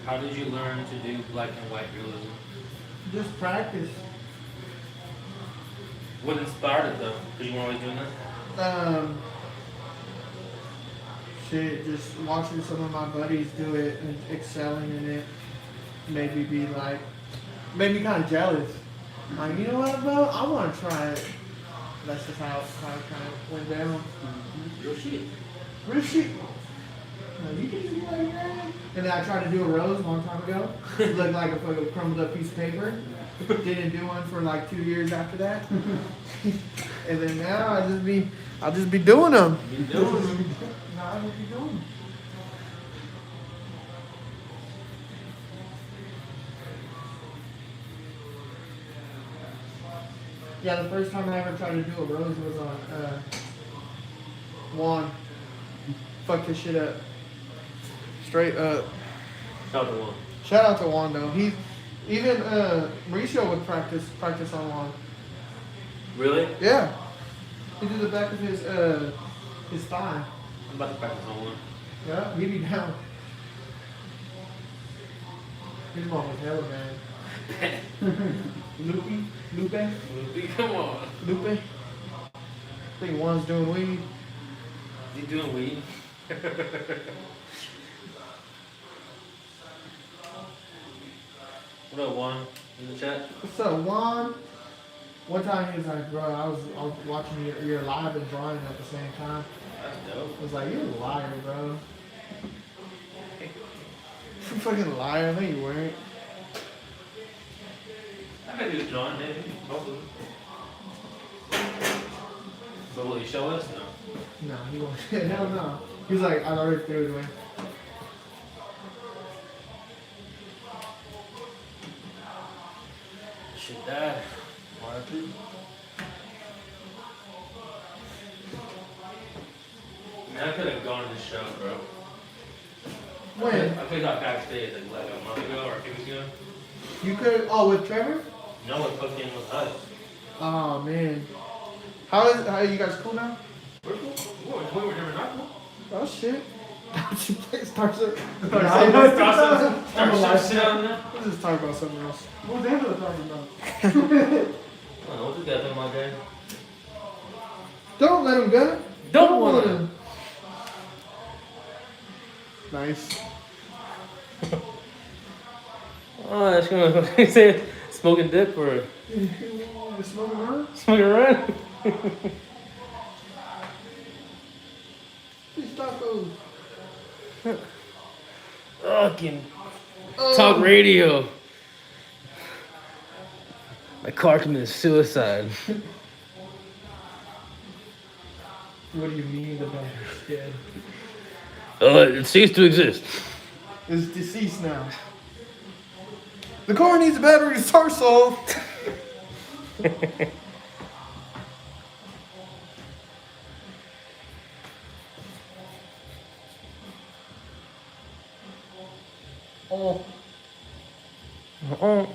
How did you learn to do black and white realism? Just practice. What inspired it though? Did you want always doing that? Shit, just watching some of my buddies do it and excelling in it made me be like, made me kind of jealous. Like, you know what, bro? I want to try it. That's just how it kind of went down. Real shit. Real shit. Like, you can do like that. And then I tried to do a rose a long time ago. It looked like a fucking crumbled up piece of paper. Didn't do one for like 2 years after that. And then now I'll just be doing them. You doing them. Now I just be doing them. Yeah, the first time I ever tried to do a rose was on Juan. Fucked his shit up. Straight up. Shout out to one. Shout out to Juan though. He even Mauricio would practice on Juan. Really? Yeah. He did the back of his thigh. I'm about to practice on one. Yeah, he'd be down. His mom was hella man. Lupe? Come on. Lupe? I think Juan's doing weed. Is he doing weed? What up, Juan? In the chat? What's up, Juan? One time he was like, bro, I was watching your live and drawing at the same time. That's dope. I was like, you're a liar, bro. You fucking liar. No, you weren't. I could do the drawing, maybe. Both of them. But will he show us? No. No, he won't. Hell no. He was like, I already threw it away. Shit, Dad. R.I.P. Man, I could have gone to the show, bro. When? I played out backstage like a month ago or 2 weeks ago. You could. Oh, with Trevor? No, it fucking was us. Oh man. How are you guys cool now? We're cool. We're never not cool. Oh shit. Starts up. Start shit on that. Let's just talk about something else. What was Angela talking about? I don't know what this guy talking about, guy. Don't let him go. Don't let let him. Nice. Oh, that's gonna say smoking dip or You smoking around? smoking around. These tacos. Fucking talk radio. My car committed suicide. What do you mean the battery's dead? It ceased to exist. It's deceased now. The car needs a battery to start solved. Oh. Oh.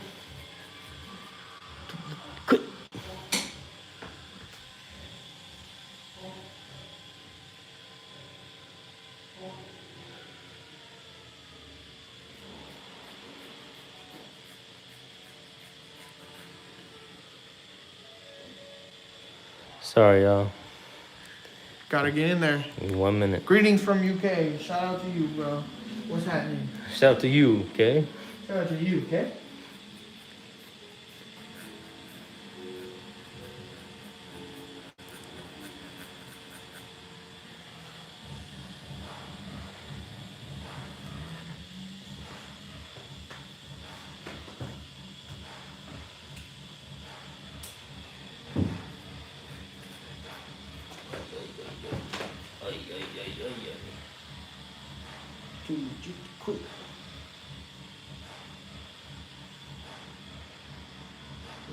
Sorry, y'all. Gotta get in there. 1 minute. Greetings from UK. Shout out to you, bro. What's happening? Shout out to you, okay? Shout out to you, okay?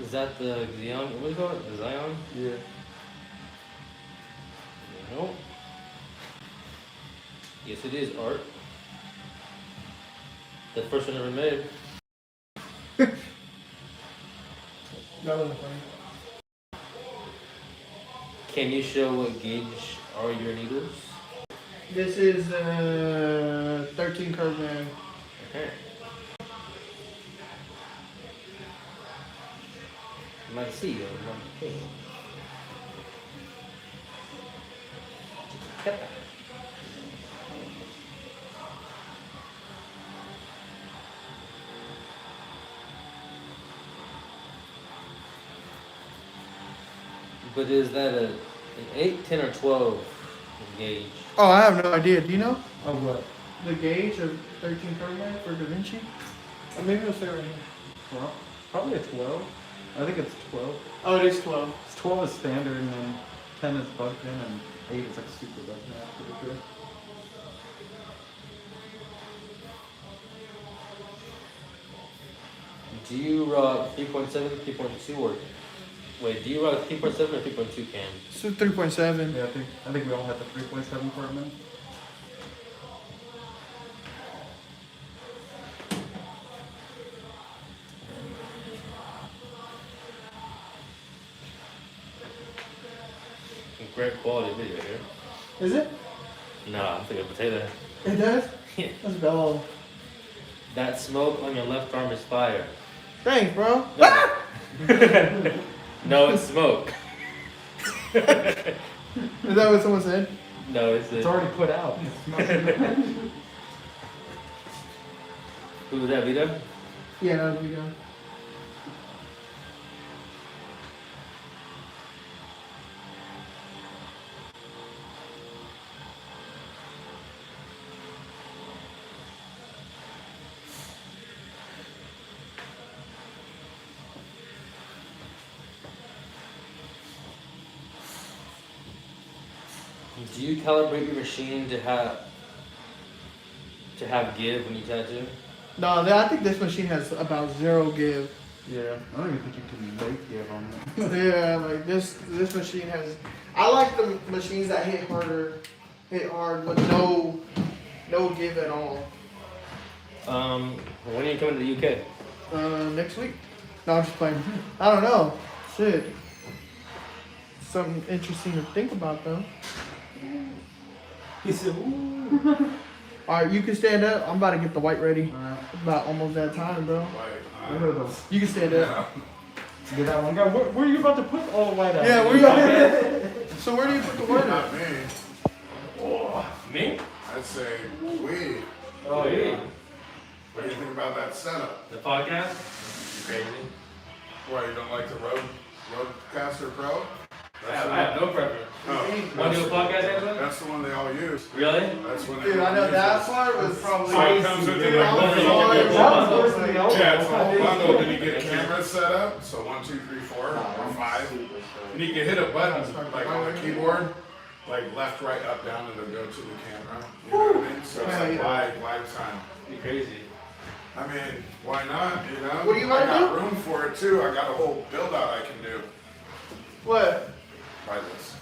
Is that the Xeon? What do you call it? The Zion? Yeah. No. Yes, it is art. The first one ever made. That wasn't funny. Can you show what gauge are your needles? This is 13 curve man. Okay. You might see you. Okay. But is that an 8, 10, or 12 gauge? Oh, I have no idea. Do you know Oh, what? the gauge of 13 Pro Max for Da Vinci? Or maybe it'll say right here. Well, probably a 12. I think it's 12. Oh, it is 12. It's 12 is standard, and then 10 is bugged in, and 8 is like super bugged in after the sure. Do you rock 3.7, 3.2, or wait? Do you rock 3.7 or 3.2 cam? So 3.7. Yeah, I think we all had the 3.7 for a minute. Great quality video here. Is it? No, I think a potato. It does? Yeah. Let's go. That smoke on your left arm is fire. Thanks, bro. No, no it's smoke. Is that what someone said? No, it's It's a. already put out. Who was that, Vito? Yeah, that was Vito. Do you calibrate your machine to have give when you tattoo? No, I think this machine has about 0 give. Yeah, I don't even think you can make give on it. Yeah, like this machine has. I like the machines that hit hard with no give at all. When are you coming to the UK? Next week? No, I'm just playing. I don't know. Shit. Something interesting to think about though. He said, "Ooh." All right, you can stand up. I'm about to get the white ready. It's about almost that time, bro. What are those? You can stand up. Get that one guy. Where are you about to put all the white out? Yeah, where you? So where do you put the white Not at? me. Me? I'd say we. Oh yeah. What do you think about that setup? The podcast? Crazy. Why, you don't like the Rodecaster Pro? I have no preference. Oh, Want to do a podcast episode? that's the one they all use. Really? That's when they Dude, I all know use that it. part was probably. So it comes with the Dude, like, I was bundle. sorry, That was worse than the old Yeah, it's a one. whole bundle. Then you get a camera set up. So 1, 2, 3, 4, or 5. And you can hit a button like on the keyboard, like left, right, up, down, and it'll go to the camera. You know what I mean? So it's Hell like yeah. live time. Be crazy. I mean, why not? You know? What do you I wanna got do? room for it too. I got a whole build out I can do. What? Try this.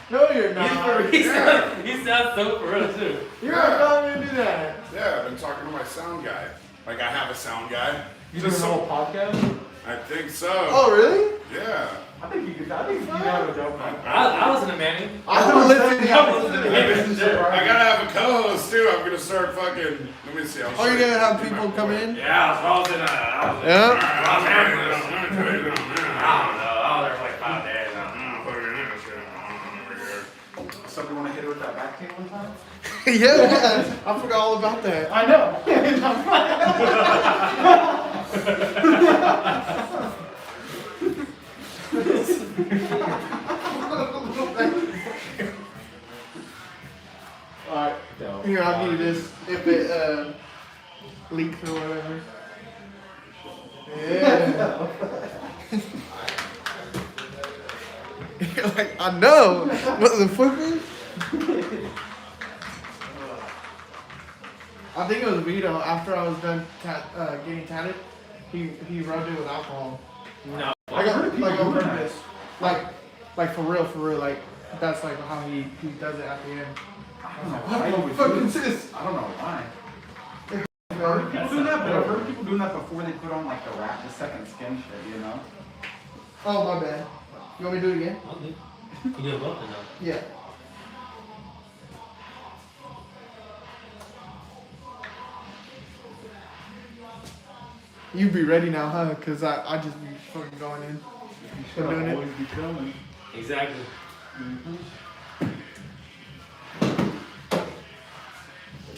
No, you're not. He sounds so for real too. You're not going to do that. Yeah, I've been talking to my sound guy. Like I have a sound guy. You doing Just the so, whole podcast? I think so. Oh, really? Yeah. I think you could have a dope podcast. I listen to Manny. I don't listen to I listen to Manny. Sure. I gotta have a co-host too. I'm gonna start fucking. Let me see. Oh, you're gonna have people come in? Yeah, I was in Yeah. I don't know. I was there for like 5 days. Somebody want to hit her with that back tape one time? Yeah, I forgot all about that. I know. Alright, here, I'll give you this if it leaks or whatever. Yeah. You're like, I know. Motherfucker. I think it was Vito. After I was done getting tatted, he rubbed it with alcohol. No. Like on doing purpose. Like for real. Like that's like how he does it at the end. I don't know why you would Fucking do sis. I don't know why. I've heard people doing that, but I've heard people doing that before they put on like the second skin shit, you know? Oh my bad. You want me to do it again? I'll do. You do it both or no? Yeah. You be ready now, huh? Cause I just be fucking going in. Should doing it. always be filming. Exactly.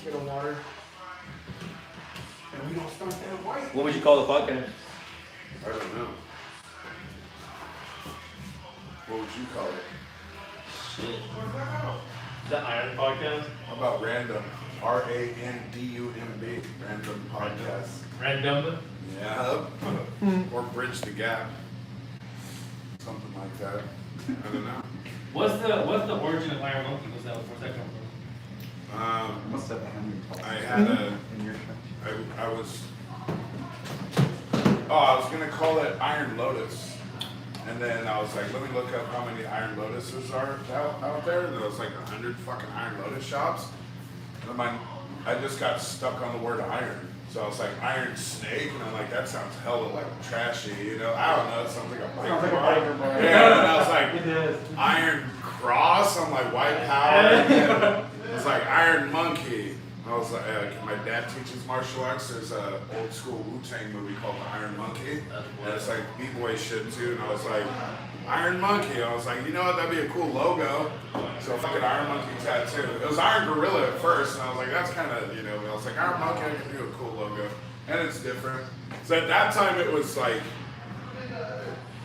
Get a water. And we gonna start that white. What would you call the podcast? I don't know. What would you call it? Shit. The Iron Podcast? How about Random? RANDUMB. Random Podcast. Random? Yeah. Or Bridge the Gap. Something like that. I don't know. What's the origin of Iron Monkey? What's that come from? Must have a Henry Paul. I had a. In your church. I was. Oh, I was gonna call it Iron Lotus, and then I was like, let me look up how many Iron Lotuses are out there. And there was like 100 fucking Iron Lotus shops. And I just got stuck on the word iron. So I was like, Iron Snake, and I'm like, that sounds hella like trashy, you know? I don't know, it sounds like a biker Sounds like a bar. biker bar. Yeah, and I was like, It is. Iron Cross, I'm like, White Power. And it was like Iron Monkey. I was like, my dad teaches martial arts. There's a old school Wu-Tang movie called The Iron Monkey. And it's like B-boy shit too. And I was like, Iron Monkey. I was like, you know what, that'd be a cool logo. So fucking Iron Monkey tattoo. It was Iron Gorilla at first, and I was like, that's kind of, you know, I was like, Iron Monkey, I can do a cool logo. And it's different. So at that time it was like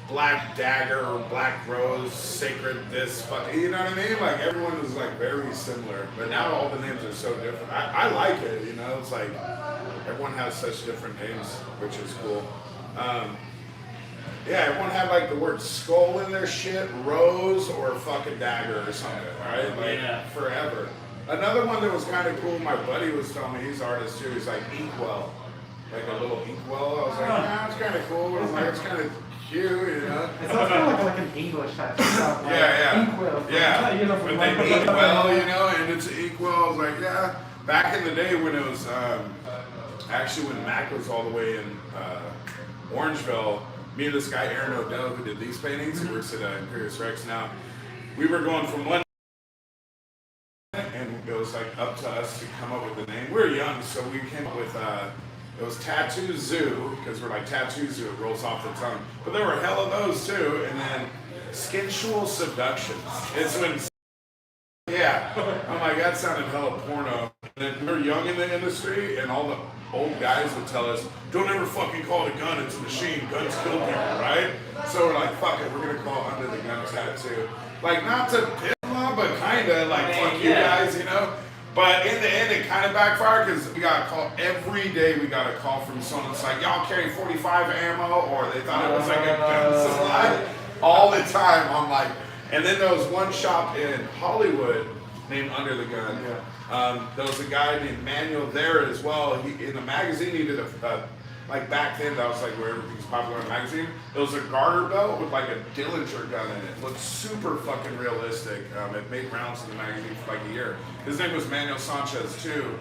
Black Dagger or Black Rose, Sacred this, fucking, you know what I mean? Like everyone was like very similar. But now all the names are so different. I like it, you know, it's like everyone has such different names, which is cool. Yeah, everyone had like the word skull in their shit, rose or fucking dagger or something, right? Like Yeah. forever. Another one that was kind of cool, my buddy was telling me, he's an artist too, he's like Inkwell. Like a little inkwell. I was like, nah, it's kind of cool. I was like, it's kind of cute, you know? It sounds kind of like an English tattoo. Like Yeah. Inkwell. Yeah. You know, But from they like- eat well, you know, and it's equal. I was like, yeah. Back in the day when it was, actually when Mac was all the way in Orangeville, me and this guy, Aaron O'Dell, who did these paintings, he works at Imperius Rex now, we were going from one and it was like up to us to come up with the name. We were young, so we came up with, it was Tattoo Zoo, because we're like Tattoo Zoo, it rolls off the tongue. But there were hell of those too, and then Skinsual Seductions. It's when, yeah, I'm like, that sounded hella porno. And then we were young in the industry, and all the old guys would tell us, don't ever fucking call it a gun, it's a machine, guns kill people, right? So we're like, fuck it, we're gonna call it Under the Gun Tattoo. Like, not to piss them off, but kinda, like, fuck you guys, you know? But in the end, it kind of backfired because we got a call every day. We got a call from someone that's like, y'all carry 45 ammo, or they thought it was like a gun supply all the time. I'm like, and then there was one shop in Hollywood named Under the Gun. There was a guy named Manuel there as well. He, in the magazine, he did like back then, that was like where everything's popular in a magazine. It was a garter belt with like a Dillinger gun in it. It looked super fucking realistic. It made rounds in the magazine for like a year. His name was Manuel Sanchez too.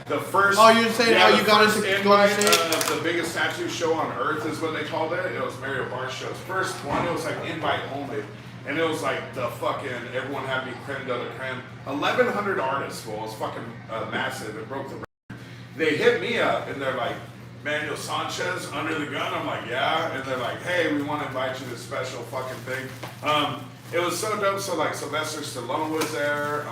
The first. Oh, you're saying how you got into invite Golden State? the biggest tattoo show on earth is what they called it. It was Mario Bar's show's first one. It was like invite only. And it was like the fucking, everyone had to be creme de la creme. 1,100 artists, well, it was fucking massive. It broke the record. They hit me up and they're like, Manuel Sanchez, Under the Gun. I'm like, yeah. And they're like, hey, we want to invite you to this special fucking thing. It was so dope. So like Sylvester Stallone was there.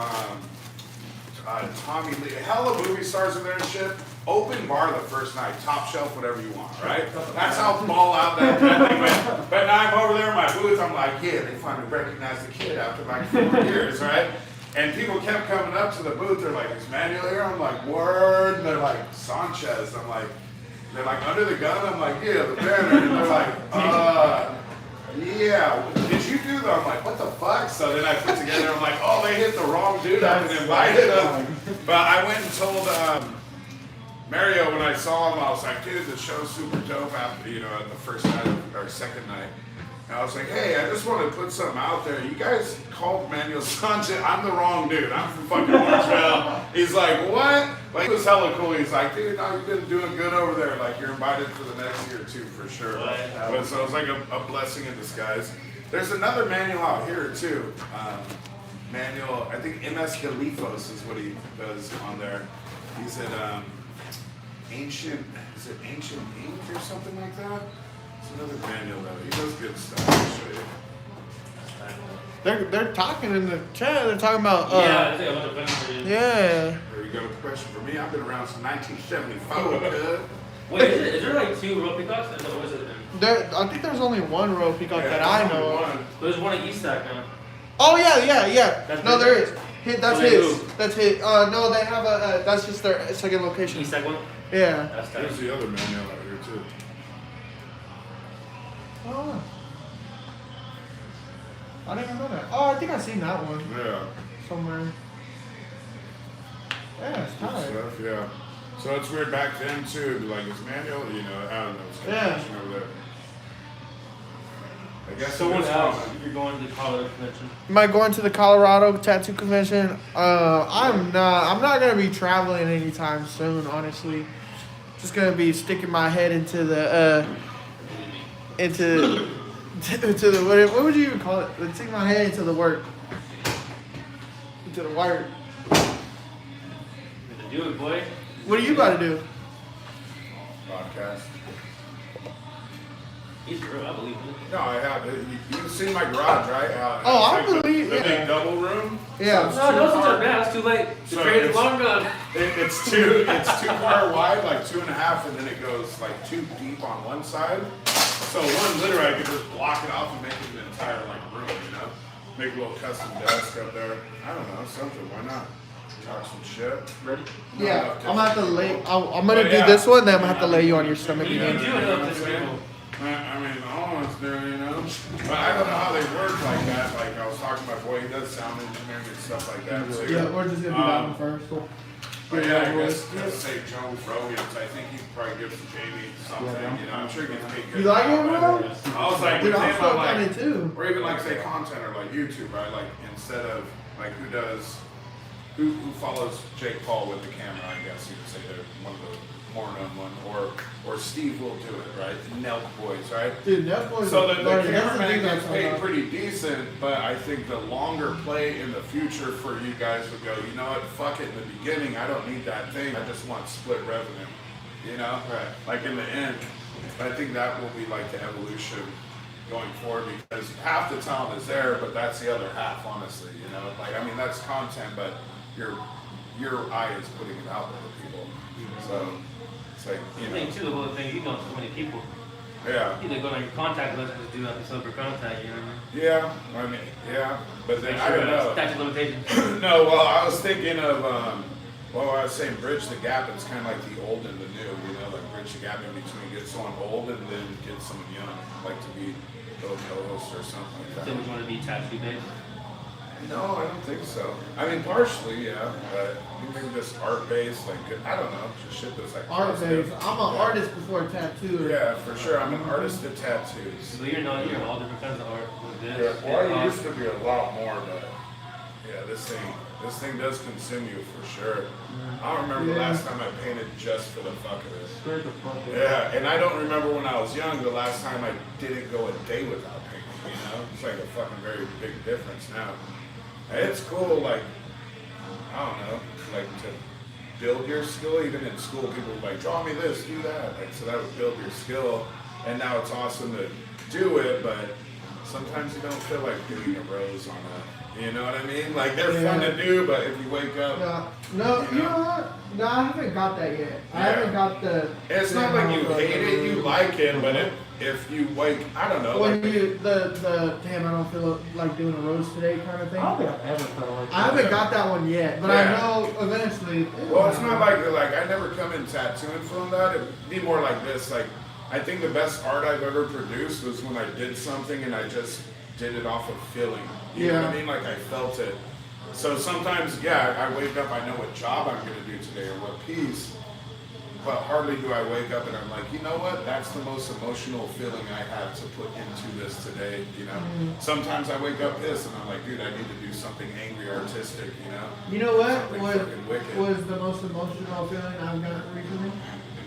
Tommy Lee, hella movie stars were there and shit. Open bar the first night, top shelf, whatever you want, right? That's how ball out that thing went. But now I'm over there in my booth, I'm like, yeah, they finally recognized the kid after like 4 years, right? And people kept coming up to the booth, they're like, is Manuel here? I'm like, word. And they're like, Sanchez. I'm like, they're like, Under the Gun? I'm like, yeah, the banner. And they're like, yeah, did you do that? I'm like, what the fuck? So then I put together, I'm like, oh, they hit the wrong dude up and invited him. But I went and told Mario when I saw him, I was like, dude, the show's super dope after, you know, at the first night or second night. And I was like, hey, I just want to put something out there. You guys called Manuel Sanchez. I'm the wrong dude. I'm from fucking Orangeville. He's like, what? Like, it was hella cool. He's like, dude, no, you've been doing good over there. Like, you're invited for the next year, too, for sure. But so it was like a blessing in disguise. There's another Manuel out here, too. Manuel, I think MS Galifos is what he does on there. He's at Ancient Ink or something like that? It's another Manuel, though. He does good stuff. I'll show you. They're talking in the chat. They're talking about. Yeah, I think I'm gonna finish for you. Yeah. There you go. Question for me. I've been around since 1974, good. Wait, is there like 2 real peacocks? Or was it? I think there's only one royal peacock that I know of. There's one at East Sac now. Oh yeah. That's No, big? there is. That's So they his. moved. That's his. No, they have a. That's just their second location. East Sac one? Yeah. That's tight. There's the other manual out here too. Oh. I didn't even know that. Oh, I think I seen that one Yeah. somewhere. Yeah, it's Good tight. stuff, yeah. So it's weird back then too, like it's manual, you know, I don't know, it's Yeah. convention over there. I guess So what it's else? fun. You're going to the Colorado convention. Am I going to the Colorado Tattoo Convention? I'm not. I'm not gonna be traveling anytime soon. Honestly, just gonna be sticking my head into the into the what would you even call it? Sticking my head into the work, into the wire. Do it, boy. What are you about to do? Podcast. He's real, I believe it. No, I have. You can see my garage, right? Oh, I it's like believe- the yeah. big double room. Yeah. No, those ones are bad. It's too late. The So trade is it's- long gone. It's 2 car wide, like 2.5, and then it goes like 2 deep on one side. So one literally I could just block it off and make it an entire like room, you know? Make a little custom desk up there. I don't know, something. Why not? Talk some shit. Ready? Yeah. I'm gonna have to lay. I'm gonna But do yeah. this one. Then I'm gonna have to lay you on your stomach You again. do You know enough what I'm to saying? people. I mean, almost do, you know? But I don't know how they work like that. Like, I was talking to my boy, he does sound engineering and stuff like that, too. Yeah, we're just gonna do that one first. But yeah, I guess, say Joe Rogan's, I think he probably gives Jamie something, you know? I'm sure he gets paid good. You like it, now, bro? but I was like, Dude, with I'm him, stoked I'm on like, it too. or even like, say, content or like YouTube, right? Like, instead of, like, who follows Jake Paul with the camera, I guess you could say they're one of the more known one, or Steve will do it, right? The Nelk Boys, right? Dude, that boy's So the that's cameraman thing gets I'm paid talking pretty decent, but I think the longer play in the future for you guys would go, you know what, fuck it, in the beginning, I don't need that thing, I just want split revenue, you know? Right. Like in the end, I think that will be like the evolution going forward, because half the talent is there, but that's the other half, honestly, you know? Like, I mean, that's content, but your eye is putting it out there to people, so it's like, The you thing know, too, the whole thing, you know so many people. yeah. You either go on your contact list and just do episode for contact, you know what I mean? Yeah, I mean, yeah, but then Make I sure don't know. statute of limitations. No, well, I was thinking of, well, I was saying bridge the gap. It's kind of like the old and the new, you know, like bridge the gap in between, get someone old and then get someone young, like to be co-host or something like So that. we want to be tattoo based. No, I don't think so. I mean, partially, yeah, but maybe just art based, like I don't know, just shit that's like Art positive. based. I'm an Yeah. artist before a tattooer. Yeah, for sure. I'm an artist of tattoos. So you're all different kinds of art. With Yeah, this, well, I hip-hop. used to be a lot more, but yeah, this thing does consume you for sure. I don't remember the Yeah. last time I painted just for the fuck of it. Straight the fuck up. Yeah, and I don't remember when I was young the last time I didn't go a day without painting, you know? It's like a fucking very big difference now. And it's cool, like, I don't know, like to build your skill. Even in school, people would like, draw me this, do that. Like, so that would build your skill. And now it's awesome to do it, but sometimes you don't feel like doing a rose on a, you know what I mean? Like, they're fun Yeah. to do, but if you wake up, No, You you know? know what? No, I haven't got that yet. I Yeah. haven't got the. it's not like you hate it, you like it, but if you wake, I don't know. When like, you the damn, I don't feel like doing a roast today kind of thing. I don't think I've ever felt like I haven't got that one yet, but Yeah. I know eventually. Well, it's not like I never come in tattooing from that. It'd be more like this. Like, I think the best art I've ever produced was when I did something and I just did it off of feeling. You know what I Yeah. mean? Like I felt it. So sometimes, yeah, I wake up, I know what job I'm gonna do today or what piece. But hardly do I wake up and I'm like, you know what? That's the most emotional feeling I had to put into this today. You know. Sometimes I wake up pissed and I'm like, dude, I need to do something angry, artistic. You know. You know what Something was fucking wicked. the most emotional feeling I've gotten recently?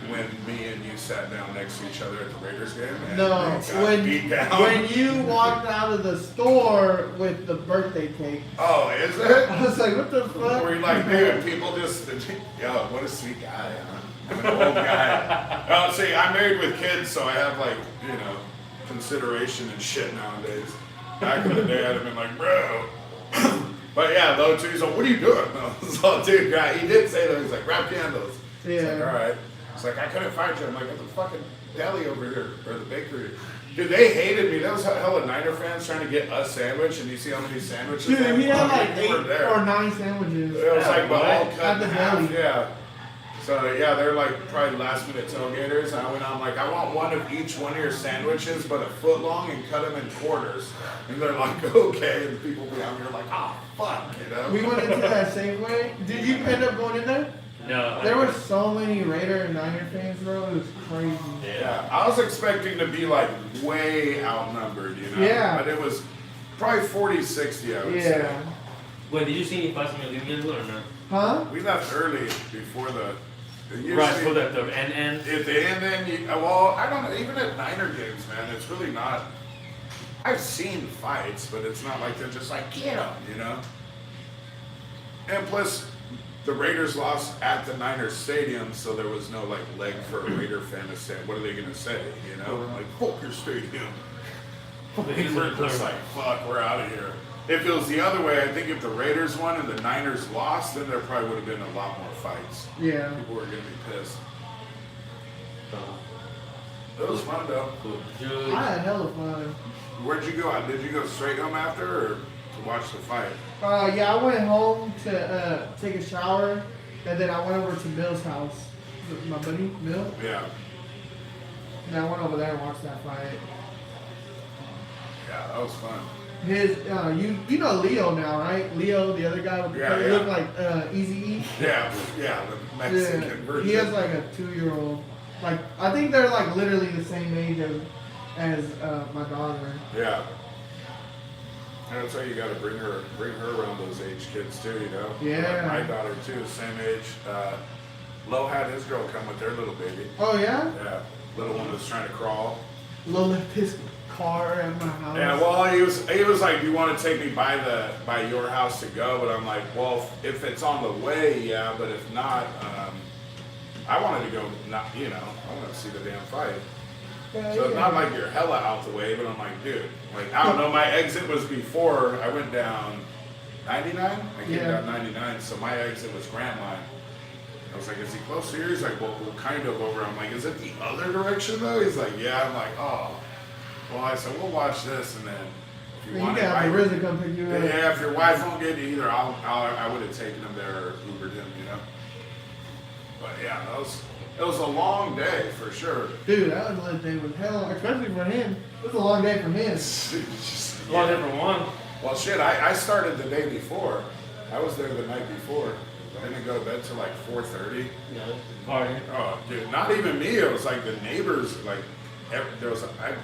When me and you sat down next to each other at the Raiders game and No, got beat down. when you walked out of the store with the birthday cake, Oh, is it? I was like, what the fuck? Were you like, dude, people just, yo, what a sweet guy, huh? I'm an old guy. Well, see, I'm married with kids, so I have like, you know, consideration and shit nowadays. Back in the day, I'd have been like, bro. But yeah, though, too, he's like, what are you doing? I was like, dude, right. He did say that. He's like, grab candles. It's like, Yeah. all right. It's like, I couldn't find you. I'm like, at the fucking deli over here, or the bakery. Dude, they hated me. That was hella Niner fans trying to get a sandwich, and you see how many sandwiches Dude, they he had like They were 8 there. or 9 sandwiches. It was like, but all what? cut At the in half. deli. Yeah. So yeah, they're like probably last minute tailgaters. And I went on like, I want one of each one of your sandwiches, but a foot long, and cut them in quarters. And they're like, okay. And people behind me are like, oh fuck, you know. We went into that Safeway. Did you end up going in there? No. There were so many Raider and Niner fans, bro. It was crazy. Yeah, I was expecting to be like way outnumbered, you know. Yeah. But it was probably 40-60, I would say. Yeah. Wait, did you see any fights in your leaving or no? Huh? We left early before the. Usually, Right, for the and At the end, then well, I don't know. Even at Niner games, man, it's really not. I've seen fights, but it's not like they're just like get them, you know. And plus, the Raiders lost at the Niners stadium, so there was no like leg for a Raider fan to say. What are they gonna say? You know, like fuck your stadium. They were just like, fuck, we're out of here. If it was the other way, I think if the Raiders won and the Niners lost, then there probably would have been a lot more fights. Yeah. People were gonna be pissed. It was fun though. Dude, I had hella fun. Where'd you go? Did you go straight home after, or to watch the fight? Yeah, I went home to take a shower, and then I went over to Mill's house. My buddy, Mill. Yeah. And I went over there and watched that fight. Yeah, that was fun. His, you know Leo now, right? Leo, the other guy with the Yeah, he yeah. looked like Easy E. Yeah, the Mexican Yeah, version. he has like a 2-year-old. Like I think they're like literally the same age as my daughter. Yeah. And that's why you gotta bring her around those age kids too, you know? Yeah. My daughter too, same age. Lo had his girl come with their little baby. Oh yeah? Yeah. Little one was trying to crawl. Lola left his car at my house. Yeah, well, he was like, "Do you want to take me by your house to go?" But I'm like, "Well, if it's on the way, yeah. But if not, I wanted to go. Not, you know, I want to see the damn fight. Yeah, So it's yeah. not like you're hella out the way, but I'm like, dude, like I don't know. My exit was before I went down 99. I came Yeah. down 99, so my exit was Grant Line. I was like, "Is he close here?" He's like, "Well, kind of over." I'm like, "Is it the other direction though?" He's like, "Yeah." I'm like, "Oh." Well, I said, "We'll watch this, and then if you You want can it, have the RZA come pick you up. yeah, if your wife won't get you either, I would have taken him there or Ubered him, you know." But yeah, it was a long day for sure. Dude, that was a day was hell, especially for him. It was a long day for him. a lot different one. Well, shit, I started the day before. I was there the night before. I didn't go to bed till like 4:30. Yeah, party. Oh, dude, not even me. It was like the neighbors. Like, I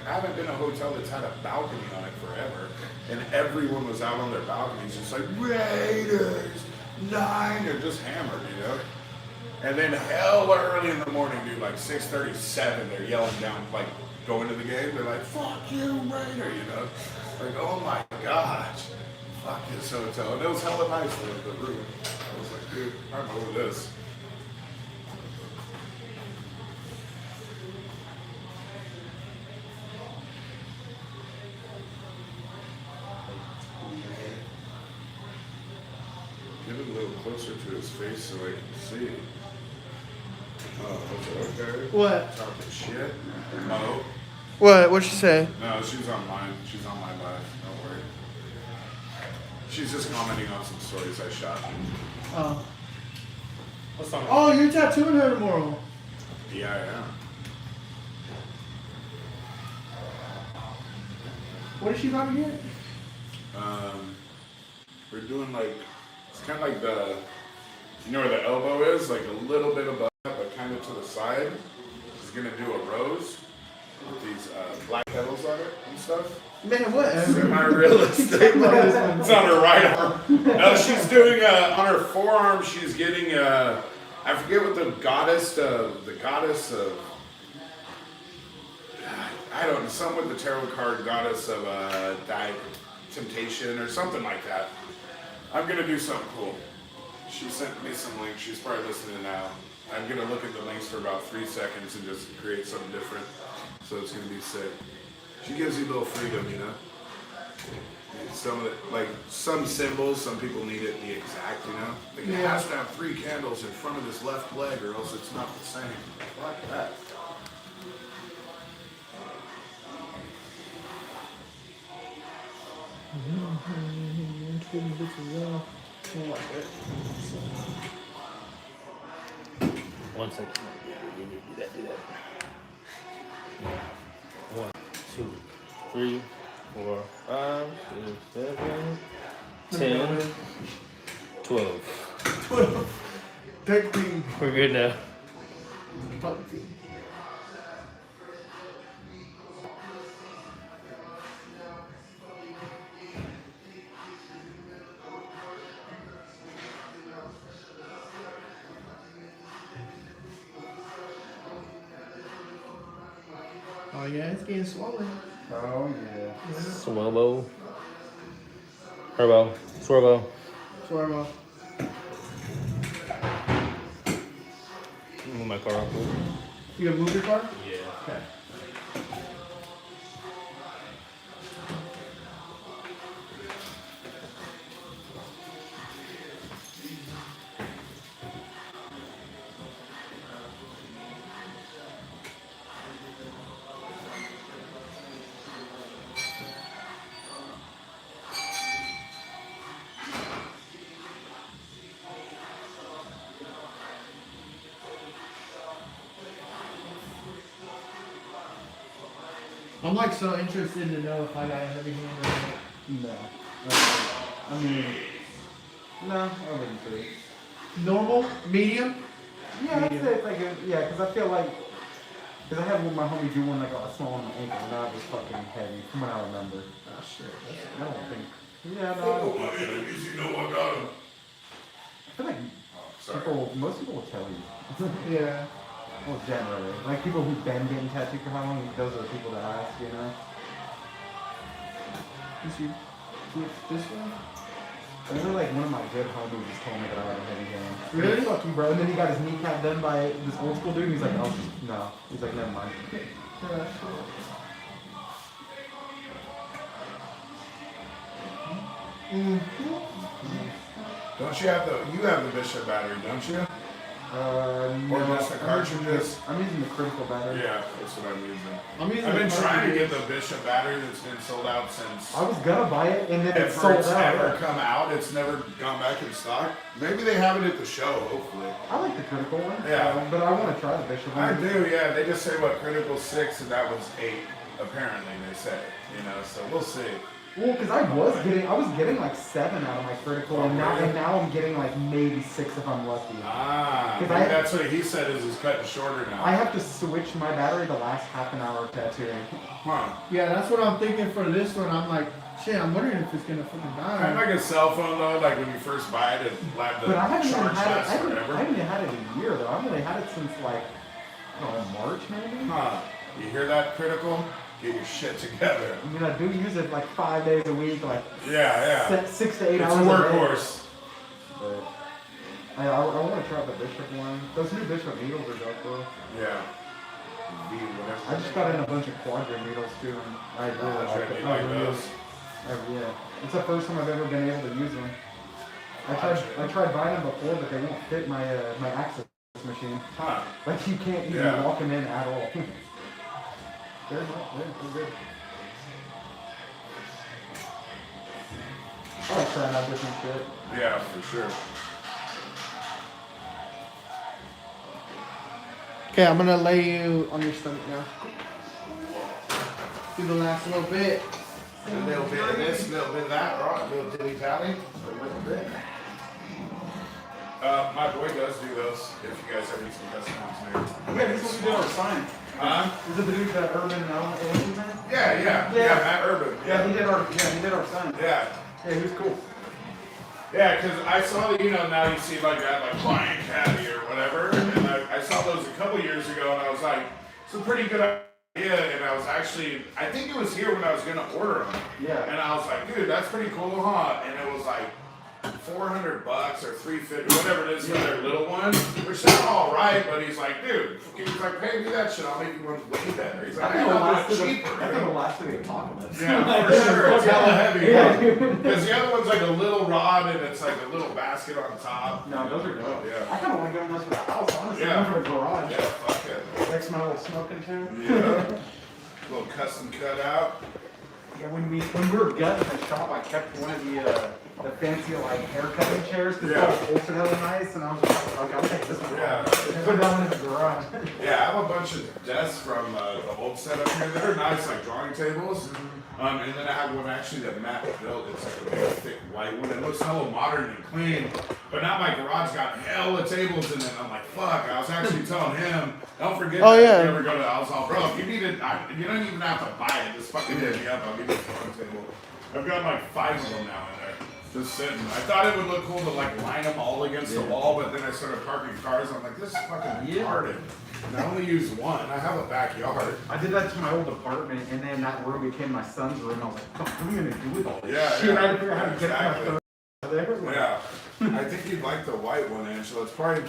haven't been in a hotel that's had a balcony on it forever, and everyone was out on their balconies, just like Raiders, Niners, just hammered, you know. And then hella early in the morning, dude, like 6:37, they're yelling down, like going to the game. They're like, "Fuck you, Raider," you know. Like, oh my gosh, fuck this hotel. And it was hella nice, the room. I was like, dude, I'm over this. Get it a little closer to his face so I can see. Oh, okay. What? Talking shit. No. What'd she say? No, she's on mine. She's on my live. Don't worry. She's just commenting on some stories I shot. Oh. What's on? Oh, you're tattooing her tomorrow. Yeah, I am. What is she about to get? We're doing like, it's kind of like the, you know where the elbow is? Like a little bit above that, but kind of to the side. She's gonna do a rose with these black petals on it and stuff. Man, whatever. Semi-realistic. It's on her right arm. No, she's doing on her forearm. She's getting I forget what the goddess of. I don't know. Some with the tarot card goddess of temptation or something like that. I'm gonna do something cool. She sent me some links. She's probably listening now. I'm gonna look at the links for about 3 seconds and just create something different. So it's gonna be sick. She gives you a little freedom, you know. It's some of the, like some symbols, some people need it the exact, you know? Like it has to have 3 candles in front of his left leg or else it's not the same. Like that. One second. Do that. 1, 2, 3, 4, 5, 6, 7, 10, 12. Technically, We're good now. oh yeah, it's getting swollen. Oh yeah. Swirbo. Turbo. Swervo. Swervo. Move my car real quick. You gonna move your car? Yeah. Okay. I'm like so interested to know if I got a heavy hand or not. No. I mean, no, I wouldn't say. Normal? Medium? Yeah, I'd say it's like a, yeah, because I feel like, because I had my homie do one that got small on the ankle, and that was fucking heavy, from what I remember. Oh shit. I don't think. Yeah, no, I don't think so. enemies, you know I got him. I feel like most people will tell you. Yeah. Well, generally. Like people who've been getting tattooed for how long, those are the people that ask, you know? You see this one? I remember like one of my good homies just told me that I had a heavy hand. Really? Fuck you, bro. And then he got his kneecap done by this old school dude, and he's like, oh, no. He's like, never mind. Yeah, sure. Don't you have the Bishop battery, don't you? Or just the cartridges? I'm using the critical battery. Yeah, that's what I'm using. I'm using I've been the trying to cartridges. get the Bishop battery that's been sold out since I was gonna buy it, and then it ever sold it's out. ever come out. It's never gone back in stock. Maybe they have it at the show, hopefully. I like the critical one. Yeah. But I want to try the Bishop I one. do, yeah. They just say what Critical 6 and that was 8, apparently they say. You know, so we'll see. Well, because I was getting like 7 out of my critical, Oh, and really? now I'm getting like maybe 6 if I'm lucky. Ah, 'Cause maybe I- that's what he said is it's cutting shorter now. I have to switch my battery the last half an hour of tattooing. Huh. Yeah, that's what I'm thinking for this one. I'm like, shit, I'm wondering if it's gonna fucking Kind of die. like a cell phone though, like when you first buy it, it lab the But I haven't even charge had it. lasts I haven't forever. even had it a year though. I've only had it since like I don't know, March maybe. Huh. You hear that, Critical? Get your shit together. I mean, I do use it like 5 days a week, like Yeah, yeah. 6 to 8 It's a hours a day. workhorse. But I want to try the Bishop one. Those new Bishop needles are dope though. Yeah. V, whatever. I just got in a bunch of quadrant needles too, and I really Oh, like Trinity it. like I really- those. yeah, it's the first time I've ever been able to use them. I tried buying them before, but they won't fit my my Access machine. Huh. Like you can't even Yeah. walk them in at all. they're good. I like trying out different shit. Yeah, for sure. Okay, I'm gonna lay you on your stomach now. Do the last little bit. A little bit of this, a little bit of that, right? A little dilly tally. A little bit. My boy does do those. If you guys ever need some custom ones, Yeah, this is what we did our sign. Huh? Is it the dude that Urban and Owen man? Yeah, Yeah. Matt Urban. Yeah, he did our sign. Yeah. Yeah, he was cool. Yeah, because I saw that, you know, now you see like that, like Lion Caddy or whatever, and I saw those a couple years ago, and I was like, it's a pretty good idea, and I was actually, I think it was here when I was going to order them, Yeah. and I was like, dude, that's pretty cool, huh? And it was like $400 or $350, whatever it is for their little one, which they're all right. But he's like, dude, he's like, pay me that shit. I'll make you one way better. He's like, I think I'll do it cheaper. I think it'll last through the apocalypse. Yeah, for sure. It's hella heavy. Yeah. Because the other one's like a little rod and it's like a little basket on top. No, those are dope. Yeah. I kind of want to get one of those for the house, honestly. Yeah. For the garage. Yeah, fuck it. Next to my little smoking chair. Yeah. Little custom cutout. Yeah, when we were gutting the shop, I kept one of the fancy like hair cutting chairs because Yeah. that was ultra hella nice, and I was just like, okay, I'll take this one. Yeah. Put that one in the garage. Yeah, I have a bunch of desks from the old setup here. They're nice, like drawing tables. And then I have one actually that Matt built. It's like a big, thick white one. It looks hella modern and clean. But now my garage got hella tables in it. I'm like, fuck. I was actually telling him, don't forget Oh, that yeah. if you ever go to the house, bro, if you need it, you don't even have to buy it. Just fucking hit me up. I'll give you a drawing table. I've got like 5 of them now in there. Just sitting. I thought it would look cool to like line them all against the wall, but then I started parking cars. I'm like, this is fucking retarded. And I only use one. I have a backyard. I did that to my old apartment, and then that room became my son's room. I was like, what am I gonna do with all this Yeah, shit? yeah. I had to figure out how to get Exactly. my there. Like, Yeah. I think you'd like the white one, Angela. It's probably,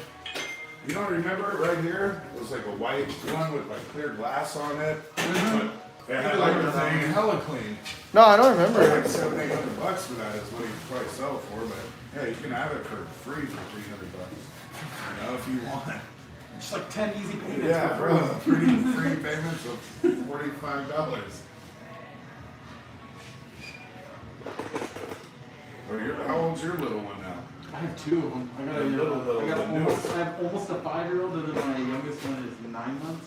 you don't remember it right here? It was like a white one with like clear glass on it. But it had like the thing hella clean. No, I don't remember. Like $700-800 for that is what you probably sell it for, but yeah, you can have it for free for $300. You know, if you want. just like 10 easy payments. Yeah, for bro. free. Free payments of $45. How old's your little one now? I have 2 of them. I got a The little, I got the almost, new- I have almost a 5-year-old, and then my youngest one is 9 months.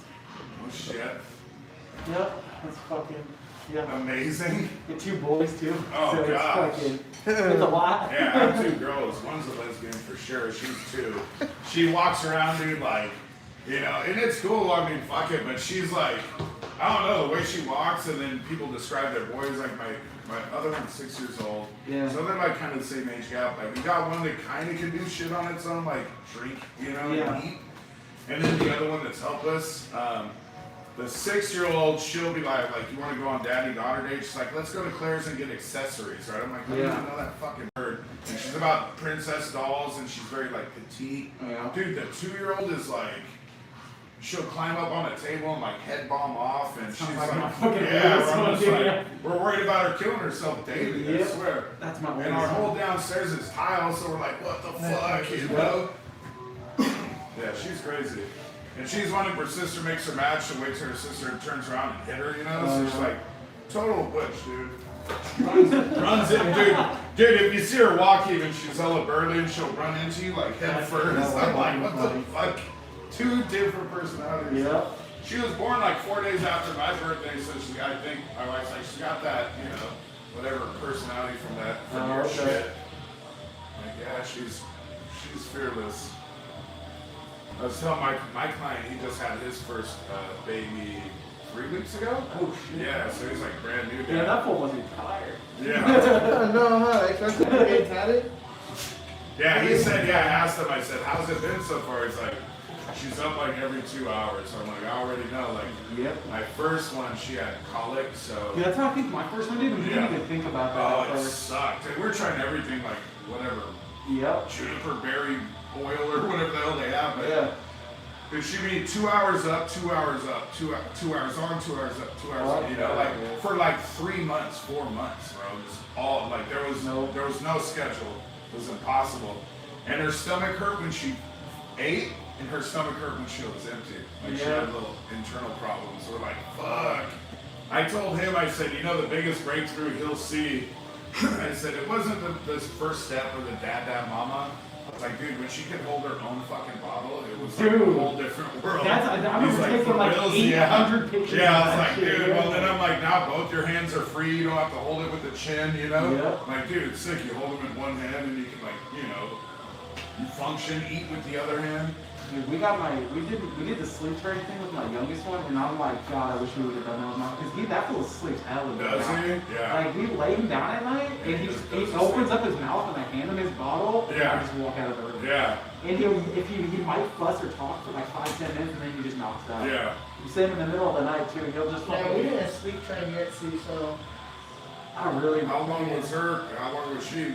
Oh shit. Yep, that's fucking, yeah. Amazing. Get 2 boys too. Oh, so gosh. It's fucking, it's a lot. Yeah, I have 2 girls. One's a lesbian for sure. She's 2. She walks around, dude, like, you know, and it's cool. I mean, fuck it, but she's like, I don't know, the way she walks, and then people describe their boys. Like my other one's 6 years old. Yeah. So they're like kind of the same age gap. Like we got one that kind of can do shit on its own, like drink, you know, Yeah. and eat. And then the other one that's helpless. The 6-year-old, she'll be like, you want to go on daddy-daughter date? She's like, let's go to Claire's and get accessories, right? I'm like, I don't Yeah. even know that fucking word. And she's about princess dolls, and she's very like petite. Yeah. Dude, the 2-year-old is like, she'll climb up on a table and like head bomb off, and she's Sounds like, like my fucking yeah, oldest we're, one, just dude. like, we're worried about her killing herself daily, I Yep. swear. That's my And our oldest whole one. downstairs is tile, so we're like, what the fuck, you know? Yeah, she's crazy. And she's one, if her sister makes her mad, she'll wait till her sister turns around and hit her, you know? So she's like, total butch, dude. Runs in, dude. Dude, if you see her walk even, she's hella burly and she'll run into you like head first. I'm like, what the fuck? 2 different personalities. Yeah. She was born like 4 days after my birthday, so she, I think, my wife's like, she got that, you know, whatever personality from your okay. shit. Like, yeah, she's fearless. I was telling my client, he just had his first baby 3 weeks ago. Oh shit. Yeah, so he's like brand new dad. Yeah, that fool wasn't tired. Yeah. No, huh? Especially if you ain't had it. Yeah, he said, yeah, I asked him, I said, how's it been so far? He's like, she's up like every 2 hours. So I'm like, I already know. Like, Yep. my first one, she had colic, so. Yeah, that's how I think my first one did. We didn't Yeah. even think about that Oh, at it first. sucked. And we're trying everything like whatever, Yep. juniper berry oil or whatever the hell they have. But Yeah. it should be 2 hours up, 2 hours up, 2 hours on, 2 hours up, 2 hours up. You know, like for like 3 months, 4 months, bro. It was all like there was no schedule. It was impossible. And her stomach hurt when she ate, and her stomach hurt when she was empty. Like she had little internal problems. We're like, fuck. I told him, I said, you know, the biggest breakthrough he'll see. I said it wasn't this first step of the dad mama. I was like, dude, when she could hold her own fucking bottle, it was like a Dude. whole different world. I remember He's taking "For like reals?" 800 pictures. Yeah, I of was that like, shit, dude, yeah. well then I'm like, now both your hands are free, you don't have to hold it with the chin, you know? Yep. Like, dude, it's sick, you hold them in one hand and you can like, you know, you function, eat with the other hand. Dude, we did the sleep training thing with my youngest one, and I'm like, God, I wish we would have done that with my, because that fool sleeps hella good. Does now. he? Yeah. Like, we lay him down at night, And and he he just goes to opens sleep. up his mouth, and I hand him his bottle, and Yeah. I just walk out of the room. Yeah, And he might fuss or talk for like 5-10 minutes, and then he just knocks out. yeah. You see him in the middle of the night too, and he'll just Yeah, we fucking. didn't sleep train yet, see, so. I really. How long was she?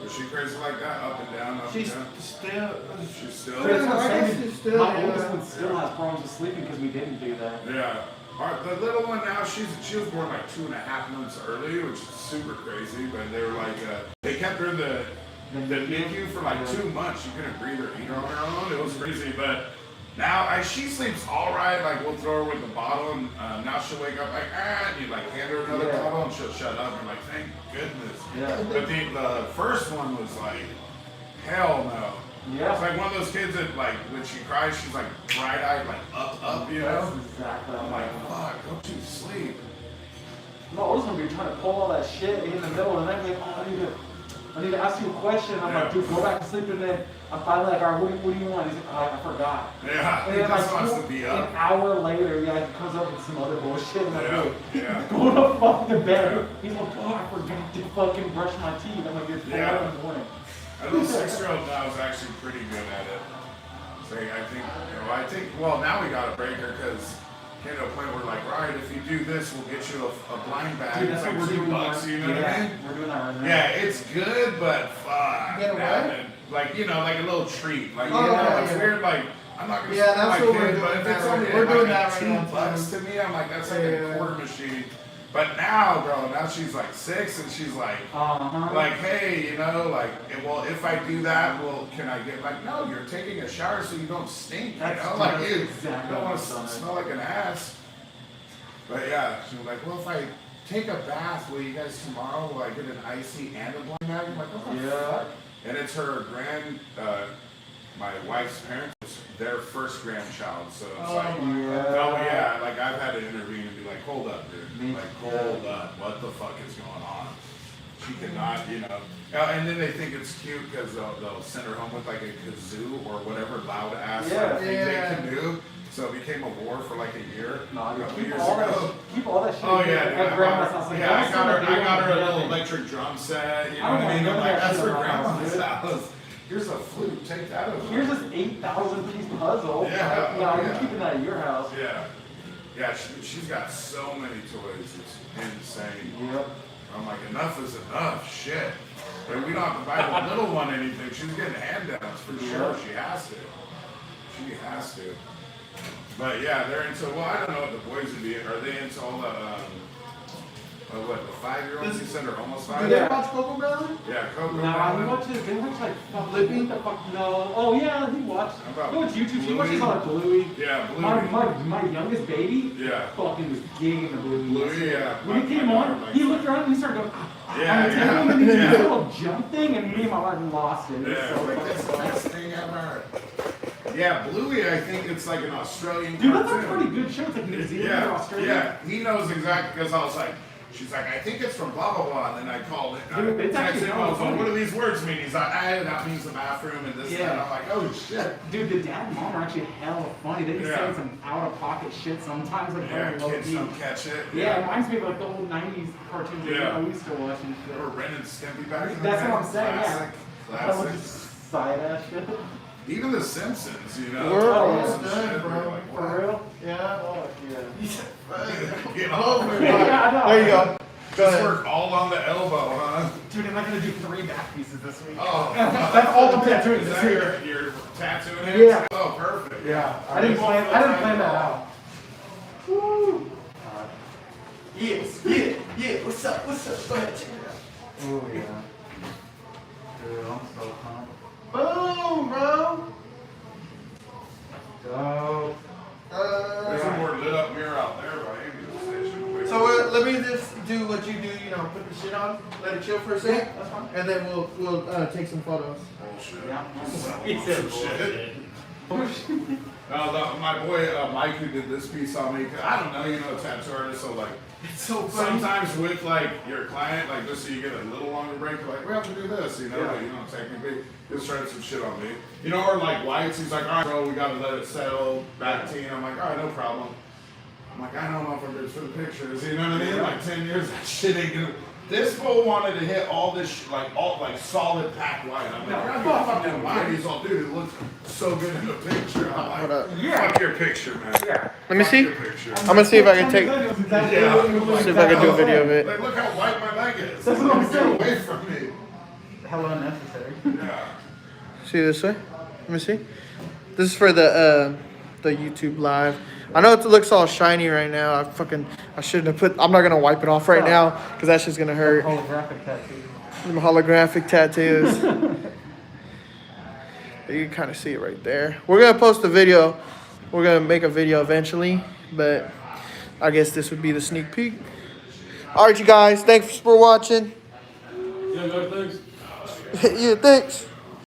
Was she crazy like that? Up and down, up She's and down? still. She's still. But that's what I'm I guess saying. she's still, My yeah. oldest one still has problems with sleeping because we didn't do that. Yeah. The little one now, she was born like 2.5 months early, which is super crazy. But they were like, they kept her in the NICU for like 2 months. She couldn't breathe or eat on her own. It was crazy. But now she sleeps all right. Like we'll throw her with the bottle, and now she'll wake up like and you like hand her another bottle, and she'll shut up. And like, thank goodness. Yeah. But the first one was like, hell no. Yeah. It's like one of those kids that like when she cries, she's like bright-eyed, like up, you know. That's exactly. I'm like, fuck, go to sleep. No, I was gonna be trying to pull all that shit in the middle, and then like, oh, I need to ask you a question. I'm like, dude, go back to sleep, and then I'm finally like, all right, what do you want? He's like, oh, I forgot. Yeah, And he then just like wants to be an up. hour later, he comes up with some other bullshit, and I'm Yeah, like, yeah. go to fuck to bed. Yeah. He's like, oh, I forgot to fucking brush my teeth. I'm like, it's 4 Yeah. in the morning. That little 6-year-old now is actually pretty good at it. So I think, well, now we gotta break her because came to a point where like, right, if you do this, we'll get you a blind bag. Dude, It's that's like what we're doing. $2, you know what I mean? We're doing that right now. Yeah, it's good, but fuck. Get away? man. Like, like a little treat. Like, Oh, it's yeah. weird, like, I'm not gonna Yeah, spoil that's my what we're kid, but doing if it's now. only We're doing like that right now, $2 to me, I'm like, that's like Yeah. a quarter machine. But now, bro, now she's like 6 and she's like, like, hey, like, well, if I do that, well, can I get like, no, you're taking a shower so you don't stink, That's like, just you exactly don't want what to I've done. smell like an ass. But yeah, she was like, well, if I take a bath, will you guys tomorrow, will I get an icy and a blind bag? I'm like, what the fuck? And it's her my wife's parents, their first grandchild, so it's like, oh yeah, like I've had to intervene and be like, hold up, dude, like hold up, what the fuck is going on? She cannot, and then they think it's cute because they'll send her home with like a kazoo or whatever loud ass like, thing they can do. So it became a war for like a year. No, a couple keep years all ago. that shit. Oh yeah, At grandma's house. Like, I got her a little little electric drum set. You know I what don't I mean? want I'm like, none that's of for that shit around, grandma's dude. house. Here's a flute. Take that over. Here's this 8,000 piece puzzle. Yeah, No, oh, you're yeah. keeping that at your house. Yeah, she's got so many toys. It's insane. Yep. I'm like, enough is enough. Shit. But we don't have to buy the little one anything. She's getting handouts for sure. She has to. She has to. But yeah, they're into, well, I don't know what the boys would be. Are they into all the, the 5-year-olds? You said are almost 5? Do they watch Coco Melon? Yeah, Coco Nah, we Melon. watch it. They watch like Blippi? What the fuck? No. Oh yeah, he watched. How about He watched YouTube. He Bluey? watches on Bluey. Yeah, Bluey. My youngest baby. Yeah. Fucking was gigging the Bluey. Bluey, yeah. When he came My daughter on, likes he it. looked around and he started going. "Ah, Yeah, I'm telling him, and he did yeah. this little jump thing, and me and my wife lost it. It was Yeah, so like fucking that's the funny. best thing ever. Yeah, Bluey, I think it's like an Australian Dude, that's a cartoon. pretty good show. It's like New Zealand or Yeah, Australia. yeah, he knows exactly because I was like, she's like, I think it's from blah blah blah, and then I called it. Dude, it's I actually texted him, I hella was like, funny. what do these words mean? He's like, that means the bathroom and this and that. Yeah. I'm like, oh shit. Dude, the dad and mom are actually hella funny. They be Yeah. saying some out of pocket shit sometimes, like Yeah, very low kids key. don't catch it. Yeah, it reminds me of like the old 90s cartoons that Yeah. I used to watch and shit. Or Ren and Stimpy back in the That's day. what I'm saying, Classic, yeah. That was classic. just side ass shit. Even The Simpsons, We're all Some done, shit, bro. we're like, For what? real? Yeah. Oh, yeah. Get Oh off my me. God. Yeah, I know. There you go. Go Just ahead. work all on the elbow, huh? Dude, am I gonna do 3 back pieces this week? Oh, That's all I'm tattooing is this that year. your tattooing it? Yeah. Oh, perfect. Yeah, I didn't plan that out. Woo! Yes, yeah. What's up? Go ahead, check it out. Oh yeah. Dude, I'm so pumped. Boom, bro. Dope. There's a more lit up mirror out there by Ambulance Station. So let me just do what you do. Put the shit on, let it chill for a sec, That's fine. and then we'll take some photos. Bullshit. Yeah. He said Bullshit. bullshit. My boy Mike who did this piece on me, 'cause I don't know, tattoo artist, so like, It's so funny. sometimes with like your client, like just so you get a little longer break, you're like, we have to do this, Yeah. but technically, he's trying some shit on me. Or like lights, he's like, all right, bro, we gotta let it settle, back to you. I'm like, all right, no problem. I'm like, I don't know if I'm good for the pictures, you know what I mean? Like 10 years, that shit ain't gonna. This fool wanted to hit all this, like solid pack white. I'm like, I don't fucking white. He's all, dude, it looks so good in the picture. I'm like, Hold up. fuck your picture, man. Yeah. Let me Fuck see. your picture. I'm gonna see if I can take. Yeah. See if I can do a video of it. Like, look how white my leg is. That's what I'm Get saying. away from me. hella unnecessary. See this way? Let me see. This is for the YouTube live. I know it looks all shiny right now. I shouldn't have put. I'm not gonna wipe it off right now because that's just gonna hurt. Holographic tattoo. Them holographic tattoos. You can kind of see it right there. We're gonna post a video. We're gonna make a video eventually, but I guess this would be the sneak peek. All right, you guys. Thanks for watching. Yeah, thanks. Yeah, thanks.